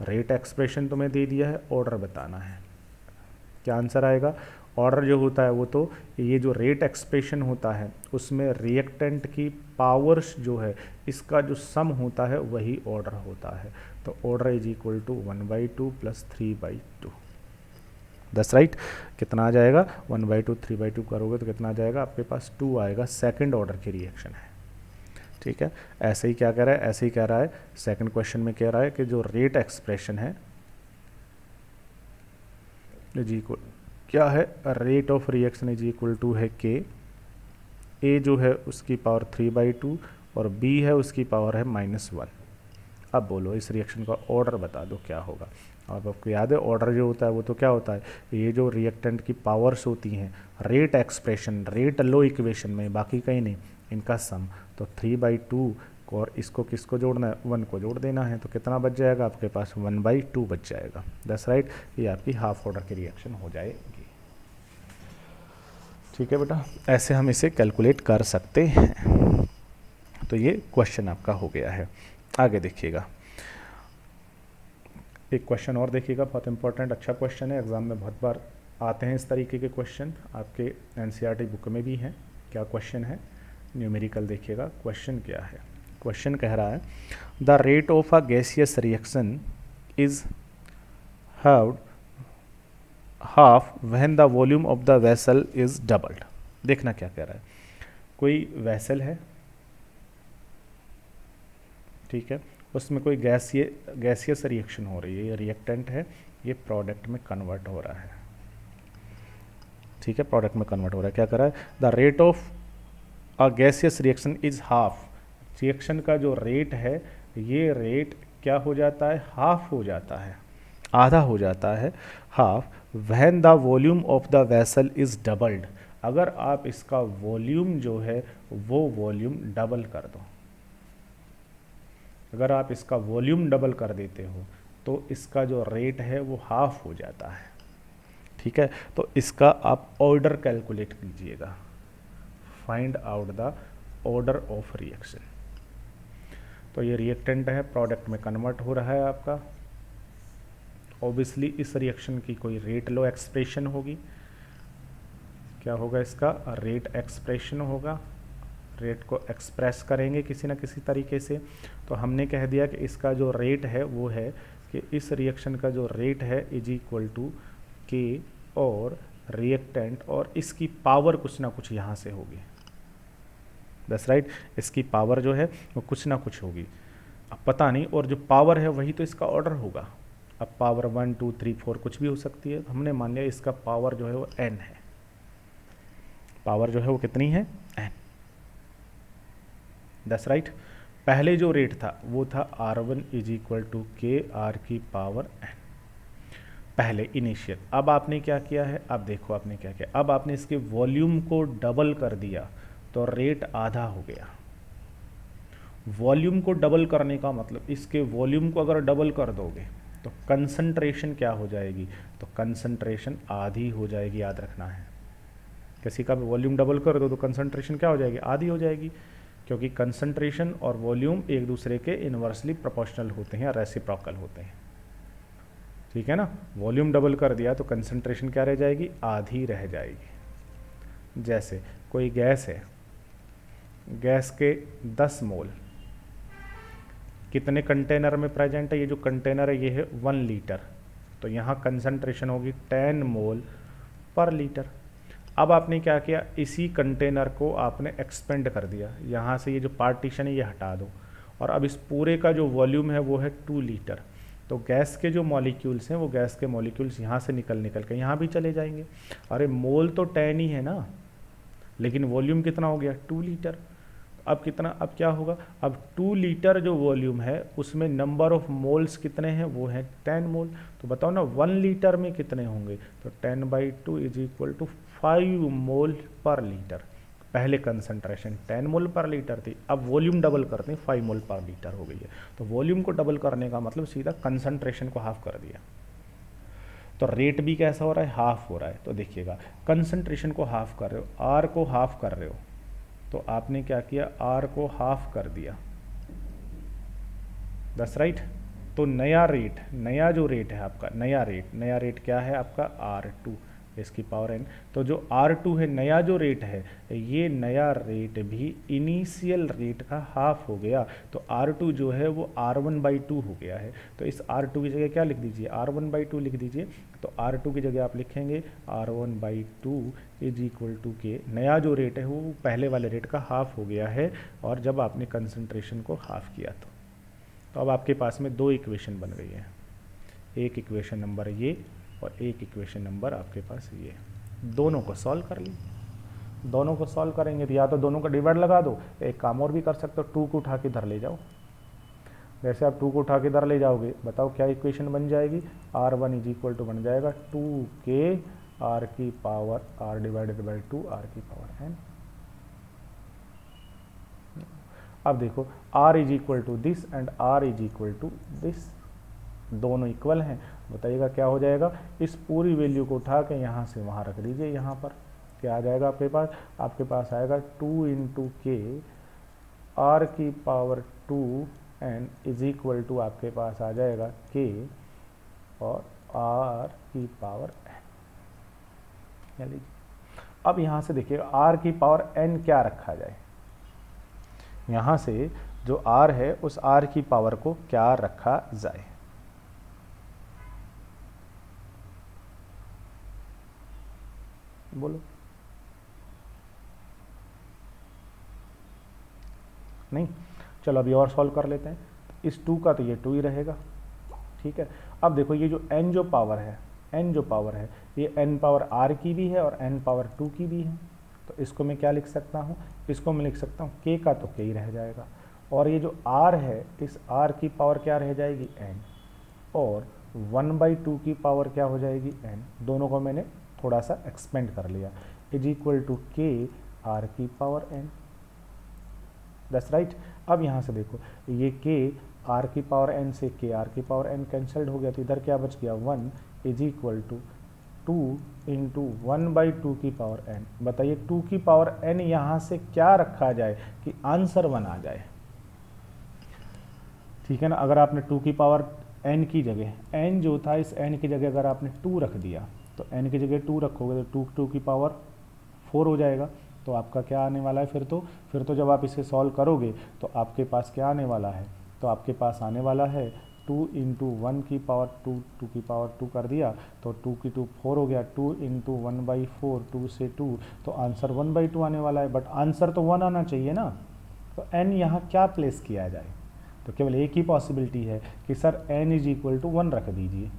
रेट एक्सप्रेशन तुम्हें दे दिया है, ऑर्डर बताना है। क्या आंसर आएगा? ऑर्डर जो होता है वो तो ये जो रेट एक्सप्रेशन होता है उसमें रिएक्टेंट की पावर्स जो है इसका जो सम होता है वही ऑर्डर होता है। तो order is equal to 1/2 + 3/2। That's right. कितना आ जाएगा? 1/2 3/2 करोगे तो कितना आ जाएगा? आपके पास 2 आएगा। सेकंड ऑर्डर की रिएक्शन है, ठीक है। ऐसे ही क्या कह रहा है? ऐसे ही कह रहा है सेकंड क्वेश्चन में कह रहा है कि जो रेट एक्सप्रेशन है इज इक्वल क्या है? Rate of reaction is equal to है K। A जो है उसकी पावर 3/2 और B है उसकी पावर है -1। अब बोलो इस रिएक्शन का ऑर्डर बता दो क्या होगा। अब आपको याद है ऑर्डर जो होता है वो तो क्या होता है? ये जो रिएक्टेंट की पावर्स होती हैं rate expression, rate law equation में, बाकी कहीं नहीं, इनका सम। तो 3/2 को और इसको किसको जोड़ना है? 1 को जोड़ देना है। तो कितना बच जाएगा आपके पास? 1/2 बच जाएगा। That's right. ये आपकी हाफ ऑर्डर की रिएक्शन हो जाएगी, ठीक है बेटा। ऐसे हम इसे कैलकुलेट कर सकते हैं। तो ये क्वेश्चन आपका हो गया है। आगे देखिएगा, एक क्वेश्चन और देखिएगा, बहुत इंपॉर्टेंट अच्छा क्वेश्चन है, एग्जाम में बहुत बार आते हैं इस तरीके के क्वेश्चन, आपके एनसीईआरटी बुक में भी हैं। क्या क्वेश्चन है? न्यूमेरिकल देखिएगा। क्वेश्चन क्या है? क्वेश्चन कह रहा है the rate of a gaseous reaction is how half when the volume of the vessel is doubled. देखना क्या कह रहा है। कोई वेसल है, ठीक है, उसमें कोई गैसियस रिएक्शन हो रही है, ये रिएक्टेंट है, ये प्रोडक्ट में कन्वर्ट हो रहा है। ठीक है, प्रोडक्ट में कन्वर्ट हो रहा है। क्या कर रहा है, the rate of a gaseous reaction is half, reaction का जो रेट है ये रेट क्या हो जाता है, हाफ हो जाता है, आधा हो जाता है, half when the volume of the vessel is doubled, अगर आप इसका वॉल्यूम जो है वो वॉल्यूम डबल कर दो, अगर आप इसका वॉल्यूम डबल कर देते हो तो इसका जो रेट है वो हाफ हो जाता है। ठीक है, तो इसका आप ऑर्डर कैलकुलेट कीजिएगा, find out the order of reaction. तो ये रिएक्टेंट है, प्रोडक्ट में कन्वर्ट हो रहा है आपका। ऑब्वियसली इस रिएक्शन की कोई रेट लो एक्सप्रेशन होगी, क्या होगा इसका रेट एक्सप्रेशन होगा, रेट को एक्सप्रेस करेंगे किसी ना किसी तरीके से। तो हमने कह दिया कि इसका जो रेट है वो है कि इस रिएक्शन का जो रेट है इज इक्वल टू के और रिएक्टेंट और इसकी पावर कुछ ना कुछ यहाँ से होगी, दैट्स राइट, इसकी पावर जो है वो कुछ ना कुछ होगी, अब पता नहीं, और जो पावर है वही तो इसका ऑर्डर होगा। अब पावर 1 2 3 4 कुछ भी हो सकती है, हमने मान लिया इसका पावर जो है वो n है, पावर जो है वो कितनी है n, दैट्स राइट। पहले जो रेट था वो था R1 इज इक्वल टू के आर की पावर n, पहले इनिशियल। अब आपने क्या किया है, अब देखो आपने क्या किया, अब आपने इसके वॉल्यूम को डबल कर दिया तो रेट आधा हो गया। वॉल्यूम को डबल करने का मतलब इसके वॉल्यूम को अगर डबल कर दोगे तो कंसंट्रेशन क्या हो जाएगी, तो कंसंट्रेशन आधी हो जाएगी, याद रखना है। किसी का भी वॉल्यूम डबल कर दो तो कंसंट्रेशन क्या हो जाएगी, आधी हो जाएगी, क्योंकि कंसंट्रेशन और वॉल्यूम एक दूसरे के इनवर्सली प्रोपोर्शनल होते हैं, रेसिप्रोकल होते हैं, ठीक है ना। वॉल्यूम डबल कर दिया तो कंसंट्रेशन क्या रह जाएगी, आधी रह जाएगी। जैसे कोई गैस है, गैस के 10 मोल कितने कंटेनर में प्रेजेंट है, ये जो कंटेनर है ये है 1 लीटर, तो यहाँ कंसंट्रेशन होगी 10 मोल पर लीटर। अब आपने क्या किया, इसी कंटेनर को आपने एक्सपेंड कर दिया, यहाँ से ये जो पार्टीशन है ये हटा दो, और अब इस पूरे का जो वॉल्यूम है वो है 2 लीटर। तो गैस के जो मॉलिक्यूल्स हैं वो गैस के मॉलिक्यूल्स यहाँ से निकल के यहाँ भी चले जाएंगे। अरे मोल तो 10 ही है ना, लेकिन वॉल्यूम कितना हो गया 2 लीटर। अब कितना, अब क्या होगा, अब 2 लीटर जो वॉल्यूम है उसमें नंबर ऑफ मोल्स कितने हैं, वो है 10 मोल। तो बताओ ना 1 लीटर में कितने होंगे, तो 10/2 इज इक्वल टू 5 मोल पर लीटर। पहले कंसंट्रेशन 10 मोल पर लीटर थी, अब वॉल्यूम डबल करते हैं 5 मोल पर लीटर हो गई है। तो वॉल्यूम को डबल करने का मतलब सीधा कंसंट्रेशन को हाफ कर दिया, तो रेट भी कैसा हो रहा है, हाफ हो रहा है। तो देखिएगा कंसंट्रेशन को हाफ कर रहे हो, आर को हाफ कर रहे हो, तो आपने क्या किया, आर को हाफ कर दिया, दैट्स राइट। तो नया रेट, नया जो रेट है आपका, नया रेट क्या है आपका R2 इसकी पावर n। तो जो R2 है, नया जो रेट है, ये नया रेट भी इनिशियल रेट का हाफ हो गया। तो R2 जो है वो R1/2 हो गया है। तो इस R2 की जगह क्या लिख दीजिए, R1/2 लिख दीजिए। तो R2 की जगह आप लिखेंगे R1/2 इज इक्वल टू के, नया जो रेट है वो पहले वाले रेट का हाफ हो गया है, और जब आपने कंसंट्रेशन को हाफ किया तो अब आपके पास में 2 इक्वेशन बन गई है, एक इक्वेशन नंबर ये और एक इक्वेशन नंबर आपके पास ये। दोनों को सॉल्व कर ली, दोनों को सॉल्व करेंगे तो या तो दोनों का डिवाइड लगा दो, एक काम और भी कर सकते हो, 2 को उठा के इधर ले जाओ। जैसे आप 2 को उठा के इधर ले जाओगे, बताओ क्या इक्वेशन बन जाएगी, R1 इज इक्वल टू बन जाएगा 2k r की power r divided by 2 r की पावर n। अब देखो r is equal to this and r is equal to this, दोनों इक्वल हैं, बताइएगा क्या हो जाएगा। इस पूरी वैल्यू को उठा के यहाँ से वहाँ रख दीजिए, यहाँ पर क्या आ जाएगा आपके पास आएगा 2 × k r की power 2 n is equal to आपके पास आ जाएगा k और r की पावर n। अब यहाँ से देखिएगा r की पावर n क्या रखा जाए, यहाँ से जो r है उस r की पावर को क्या रखा जाए, बोलो। नहीं, चलो अभी और सॉल्व कर लेते हैं। इस 2 का तो ये 2 ही रहेगा, ठीक है। अब देखो ये जो n जो पावर है n जो पावर है ये n पावर r की भी है और n पावर 2 की भी है। तो इसको मैं क्या लिख सकता हूँ, इसको मैं लिख सकता हूँ k का तो k ही रह जाएगा, और ये जो r है इस r की पावर क्या रह जाएगी n, और 1/2 की पावर क्या हो जाएगी n। दोनों को मैंने थोड़ा सा एक्सपेंड कर लिया, is equal to k r की पावर n। That's right. अब यहाँ से देखो ये k r की पावर n से k r की पावर n कैंसल्ड हो गया, तो इधर क्या बच गया 1 इज इक्वल टू 2 इंटू 1/2 की पावर n। बताइए 2 की पावर n यहाँ से क्या रखा जाए कि आंसर 1 आ जाए, ठीक है ना। अगर आपने 2 की पावर n की जगह, n जो था इस n की जगह अगर आपने 2 रख दिया, तो n की जगह 2 रखोगे तो 2 की पावर 4 हो जाएगा। तो आपका क्या आने वाला है फिर तो जब आप इसे सॉल्व करोगे तो आपके पास क्या आने वाला है, तो आपके पास आने वाला है 2 इंटू 1 की पावर 2 की पावर 2 कर दिया तो 2 की 2 4 हो गया, 2 इंटू 1/4 2 से 2, तो आंसर 1/2 आने वाला है। बट आंसर तो 1 आना चाहिए ना, तो n यहाँ क्या प्लेस किया जाए, तो केवल एक ही पॉसिबिलिटी है कि sir n is equal to 1 रख दीजिए।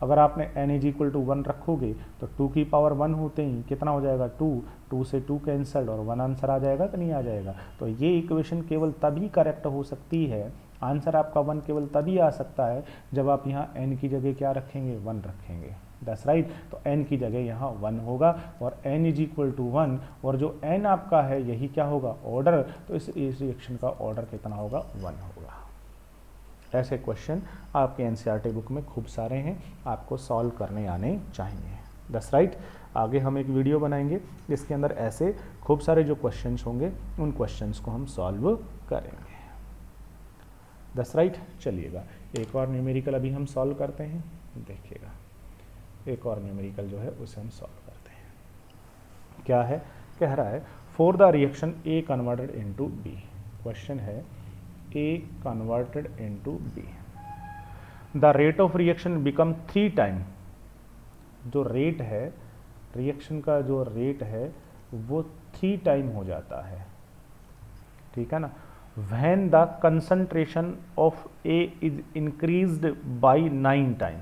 अगर आपने n इज इक्वल टू 1 रखोगे तो 2 की पावर 1 होते ही कितना हो जाएगा 2 से 2 कैंसल्ड और 1 आंसर आ जाएगा कि नहीं आ जाएगा। तो ये इक्वेशन केवल तभी करेक्ट हो सकती है, आंसर आपका 1 केवल तभी आ सकता है जब आप यहाँ n की जगह क्या रखेंगे 1 रखेंगे। That's right. तो n की जगह यहाँ 1 होगा और n इज इक्वल टू 1, और जो n आपका है यही क्या होगा ऑर्डर, तो इस रिएक्शन का ऑर्डर कितना होगा 1 होगा। ऐसे क्वेश्चन आपके एनसीईआरटी बुक में खूब सारे हैं, आपको सॉल्व करने आने चाहिए। That's right. आगे हम एक वीडियो बनाएंगे जिसके अंदर ऐसे खूब सारे जो क्वेश्चंस होंगे उन क्वेश्चंस को हम सॉल्व करेंगे। That's right. चलिएगा एक और न्यूमेरिकल अभी हम सॉल्व करते हैं, देखिएगा एक और न्यूमेरिकल जो है उसे हम सॉल्व करते हैं। क्या है, कह रहा है for the reaction A converted into B। Question है A converted into B, the rate of reaction become 3 time. जो रेट है रिएक्शन का, जो रेट है वो 3 टाइम हो जाता है, ठीक है ना। when the concentration of A is increased by 9 time,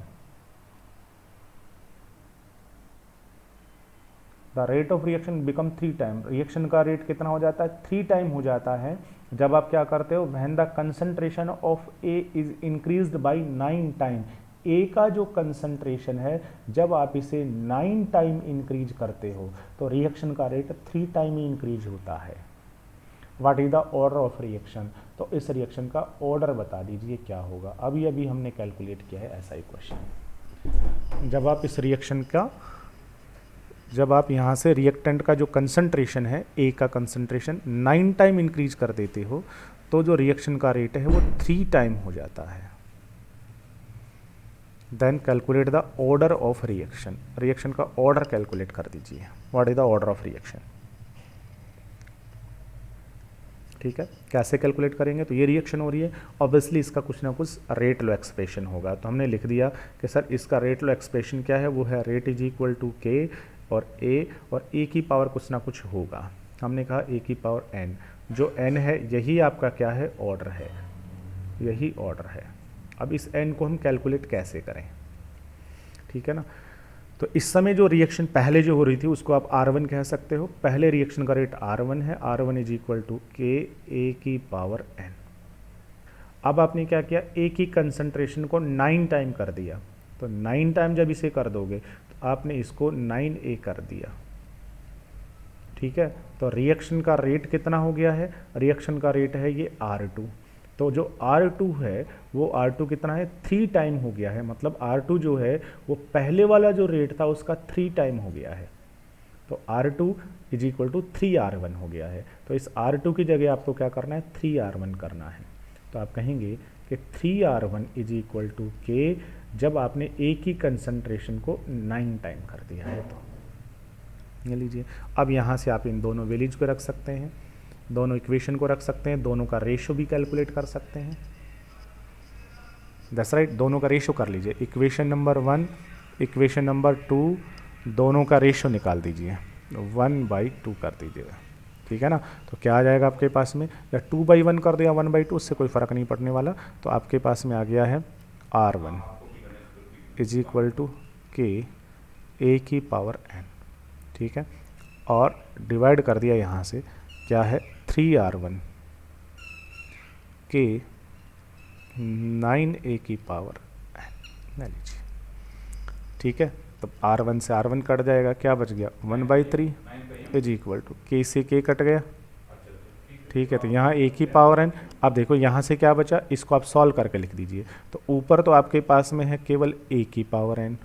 the rate of reaction become 3 time. Reaction का रेट कितना हो जाता है 3 टाइम हो जाता है जब आप क्या करते हो when the concentration of A is increased by 9 time. A का जो कंसंट्रेशन है जब आप इसे 9 टाइम इंक्रीज करते हो तो रिएक्शन का रेट 3 टाइम ही इंक्रीज होता है। What is the order of reaction, तो इस रिएक्शन का ऑर्डर बता दीजिए क्या होगा। अभी अभी हमने कैलकुलेट किया है ऐसा ही क्वेश्चन। जब आप इस रिएक्शन का, जब आप यहाँ से रिएक्टेंट का जो कंसंट्रेशन है ए का कंसंट्रेशन 9 टाइम इंक्रीज कर देते हो तो जो रिएक्शन का रेट है वो 3 टाइम हो जाता है। Then calculate the order of reaction, reaction का ऑर्डर कैलकुलेट कर दीजिए। What is the order of reaction, ठीक है। कैसे कैलकुलेट करेंगे, तो ये रिएक्शन हो रही है, ऑब्वियसली इसका कुछ ना कुछ रेट लो एक्सप्रेशन होगा। तो हमने लिख दिया कि सर इसका रेट लो एक्सप्रेशन क्या है, वो है रेट इज इक्वल टू के और ए की पावर कुछ ना कुछ होगा। हमने कहा ए की पावर n, जो n है यही आपका क्या है ऑर्डर है, यही ऑर्डर है। अब इस n को हम कैलकुलेट कैसे करें, ठीक है ना। तो इस समय जो रिएक्शन पहले जो हो रही थी उसको आप R1 कह सकते हो। पहले रिएक्शन का रेट R1 है, R1 इज इक्वल टू के ए की पावर n। अब आपने क्या किया, ए की कंसंट्रेशन को 9 टाइम कर दिया, तो 9 टाइम जब इसे कर दोगे तो आपने इसको 9a कर दिया, ठीक है। तो रिएक्शन का रेट कितना हो गया है, रिएक्शन का रेट है ये R2। तो जो R2 है वो R2 कितना है 3 टाइम हो गया है, मतलब R2 जो है वो पहले वाला जो रेट था उसका 3 टाइम हो गया है। तो R2 is equal to 3R1 हो गया है। तो इस R2 की जगह आपको क्या करना है 3R1 करना है। तो आप कहेंगे कि 3R1 इज इक्वल टू के, जब आपने ए की कंसंट्रेशन को 9 टाइम कर दिया है। तो ये लीजिए, अब यहाँ से आप इन दोनों वैल्यूज को रख सकते हैं, दोनों इक्वेशन को रख सकते हैं, दोनों का रेशो भी कैलकुलेट कर सकते हैं। दैट्स राइट, दोनों का रेशो कर लीजिए। इक्वेशन नंबर 1, इक्वेशन नंबर 2, दोनों का रेशो निकाल दीजिए, 1/2 कर दीजिएगा, ठीक है ना। तो क्या आ जाएगा आपके पास में, या 2/1 कर दिया 1/2, उससे कोई फ़र्क नहीं पड़ने वाला। तो आपके पास में आ गया है R1 इज इक्वल टू के ए की पावर एन, ठीक है, और डिवाइड कर दिया यहाँ से, क्या है 3R1 के 9A की पावर एन ले लीजिए, ठीक है। तो R1 से R1 कट जाएगा, क्या बच गया 1/3 इज इक्वल टू के से के कट गया, ठीक है। तो यहाँ ए की पावर एन, अब देखो यहाँ से क्या बचा, इसको आप सॉल्व करके लिख दीजिए। तो ऊपर तो आपके पास में है केवल ए की पावर एन,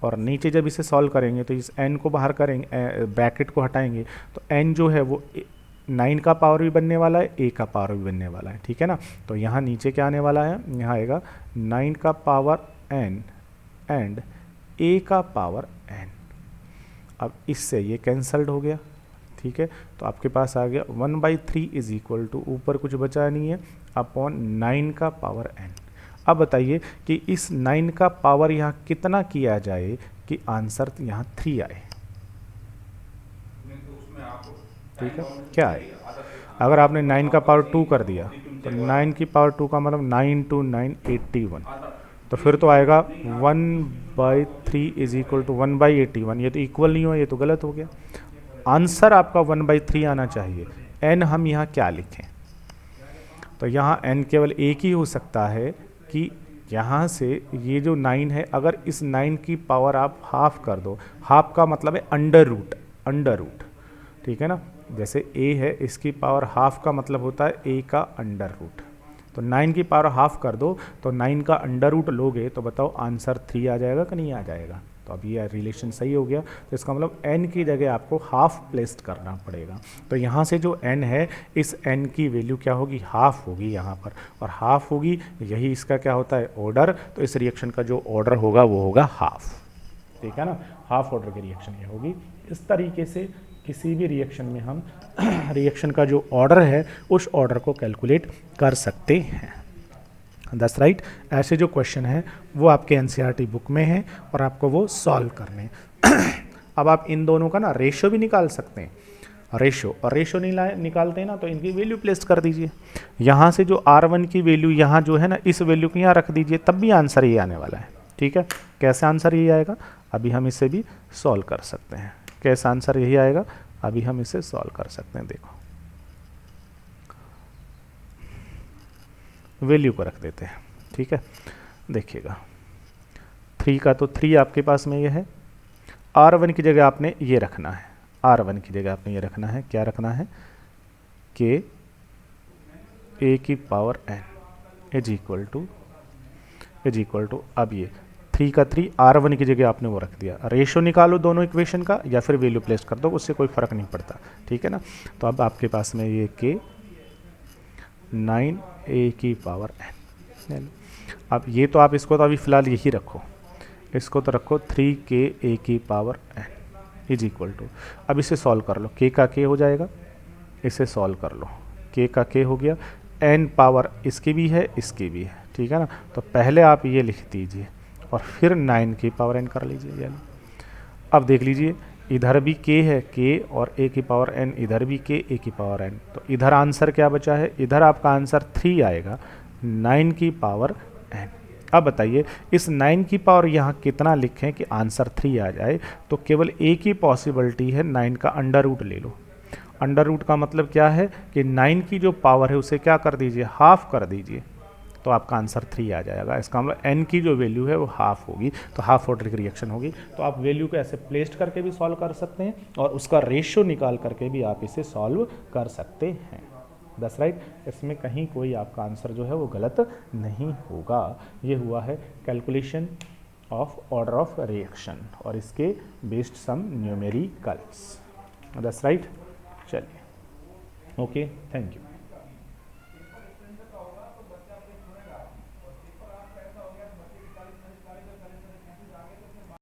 और नीचे जब इसे सॉल्व करेंगे तो इस एन को बाहर करेंगे, ब्रैकेट को हटाएंगे, तो एन जो है वो 9 का पावर भी बनने वाला है, ए का पावर भी बनने वाला है, ठीक है ना। तो यहाँ नीचे क्या आने वाला है, यहाँ आएगा 9 का पावर एन एंड ए का पावर एन। अब इससे ये कैंसल्ड हो गया, ठीक है। तो आपके पास आ गया 1/3 इज इक्वल टू, ऊपर कुछ बचा नहीं है, अपॉन 9 का पावर एन। अब बताइए कि इस 9 का पावर यहाँ कितना किया जाए कि आंसर यहाँ 3 आए, ठीक है। क्या है, अगर आपने 9 का पावर 2 कर दिया तो 9 की पावर 2 का मतलब 9 × 9 81, तो फिर तो आएगा 1/3 इज इक्वल टू 1/81। ये तो इक्वल नहीं हुआ, ये तो गलत हो गया। आंसर आपका 1/3 आना चाहिए। n हम यहाँ क्या लिखें, तो यहाँ n केवल एक ही हो सकता है कि यहाँ से ये जो 9 है, अगर इस 9 की पावर आप हाफ कर दो, हाफ का मतलब है अंडर रूट, ठीक है ना। जैसे a है, इसकी पावर हाफ का मतलब होता है a का अंडर रूट, तो 9 की पावर हाफ कर दो, तो 9 का अंडर रूट लोगे तो बताओ आंसर 3 आ जाएगा कि नहीं आ जाएगा। तो अब ये रिलेशन सही हो गया, तो इसका मतलब n की जगह आपको हाफ प्लेस्ड करना पड़ेगा। तो यहाँ से जो n है, इस n की वैल्यू क्या होगी, हाफ होगी यहाँ पर, और हाफ होगी, यही इसका क्या होता है ऑर्डर। तो इस रिएक्शन का जो ऑर्डर होगा वो होगा हाफ, ठीक है ना। हाफ ऑर्डर की रिएक्शन ये होगी। इस तरीके से किसी भी रिएक्शन में हम रिएक्शन का जो ऑर्डर है उस ऑर्डर को कैलकुलेट कर सकते हैं। That's right. ऐसे जो क्वेश्चन है वो आपके एनसीईआरटी बुक में है और आपको वो सॉल्व करने अब आप इन दोनों का ना रेशो भी निकाल सकते हैं, रेशो नहीं निकालते हैं ना, तो इनकी वैल्यू प्लेस कर दीजिए। यहाँ से जो R1 की वैल्यू यहाँ जो है ना, इस वैल्यू को यहाँ रख दीजिए, तब भी आंसर ये आने वाला है, ठीक है। कैसे आंसर ये आएगा, अभी हम इसे भी सॉल्व कर सकते हैं। कैसा आंसर यही आएगा, अभी हम इसे सॉल्व कर सकते हैं। देखो वैल्यू को रख देते हैं, ठीक है। देखिएगा 3 का तो 3 आपके पास में ये है, R1 की जगह आपने ये रखना है, R1 की जगह आपने ये रखना है, क्या रखना है, के ए की power n is equal to अब ये 3 का 3 R1 की जगह आपने वो रख दिया। रेशो निकालो दोनों इक्वेशन का या फिर वैल्यू प्लेस कर दो, उससे कोई फर्क नहीं पड़ता, ठीक है ना। तो अब आपके पास में ये के 9A की पावर n, अब ये तो आप इसको तो अभी फ़िलहाल यही रखो, इसको तो रखो 3KA की power n is equal to, अब इसे सॉल्व कर लो, k का k हो जाएगा, इसे सॉल्व कर लो, k का k हो गया, n पावर इसकी भी है इसकी भी है, ठीक है ना। तो पहले आप ये लिख दीजिए और फिर 9 की पावर n कर लीजिए। अब देख लीजिए इधर भी k है, k और a की पावर n, इधर भी k a की पावर n, तो इधर आंसर क्या बचा है, इधर आपका आंसर 3 आएगा, 9 की पावर n। अब बताइए इस 9 की पावर यहाँ कितना लिखें कि आंसर 3 आ जाए, तो केवल एक ही पॉसिबिलिटी है, 9 का अंडर रूट ले लो। अंडर रूट का मतलब क्या है कि 9 की जो पावर है उसे क्या कर दीजिए, हाफ कर दीजिए, तो आपका आंसर 3 आ जाएगा। इसका मतलब n की जो वैल्यू है वो हाफ होगी, तो हाफ ऑर्डर की रिएक्शन होगी। तो आप वैल्यू को ऐसे प्लेस्ड करके भी सॉल्व कर सकते हैं और उसका रेशियो निकाल करके भी आप इसे सॉल्व कर सकते हैं। That's right. इसमें कहीं कोई आपका आंसर जो है वो गलत नहीं होगा। ये हुआ है calculation of order of reaction और इसके based some numericals. That's right. चलिए, ओके, थैंक यू।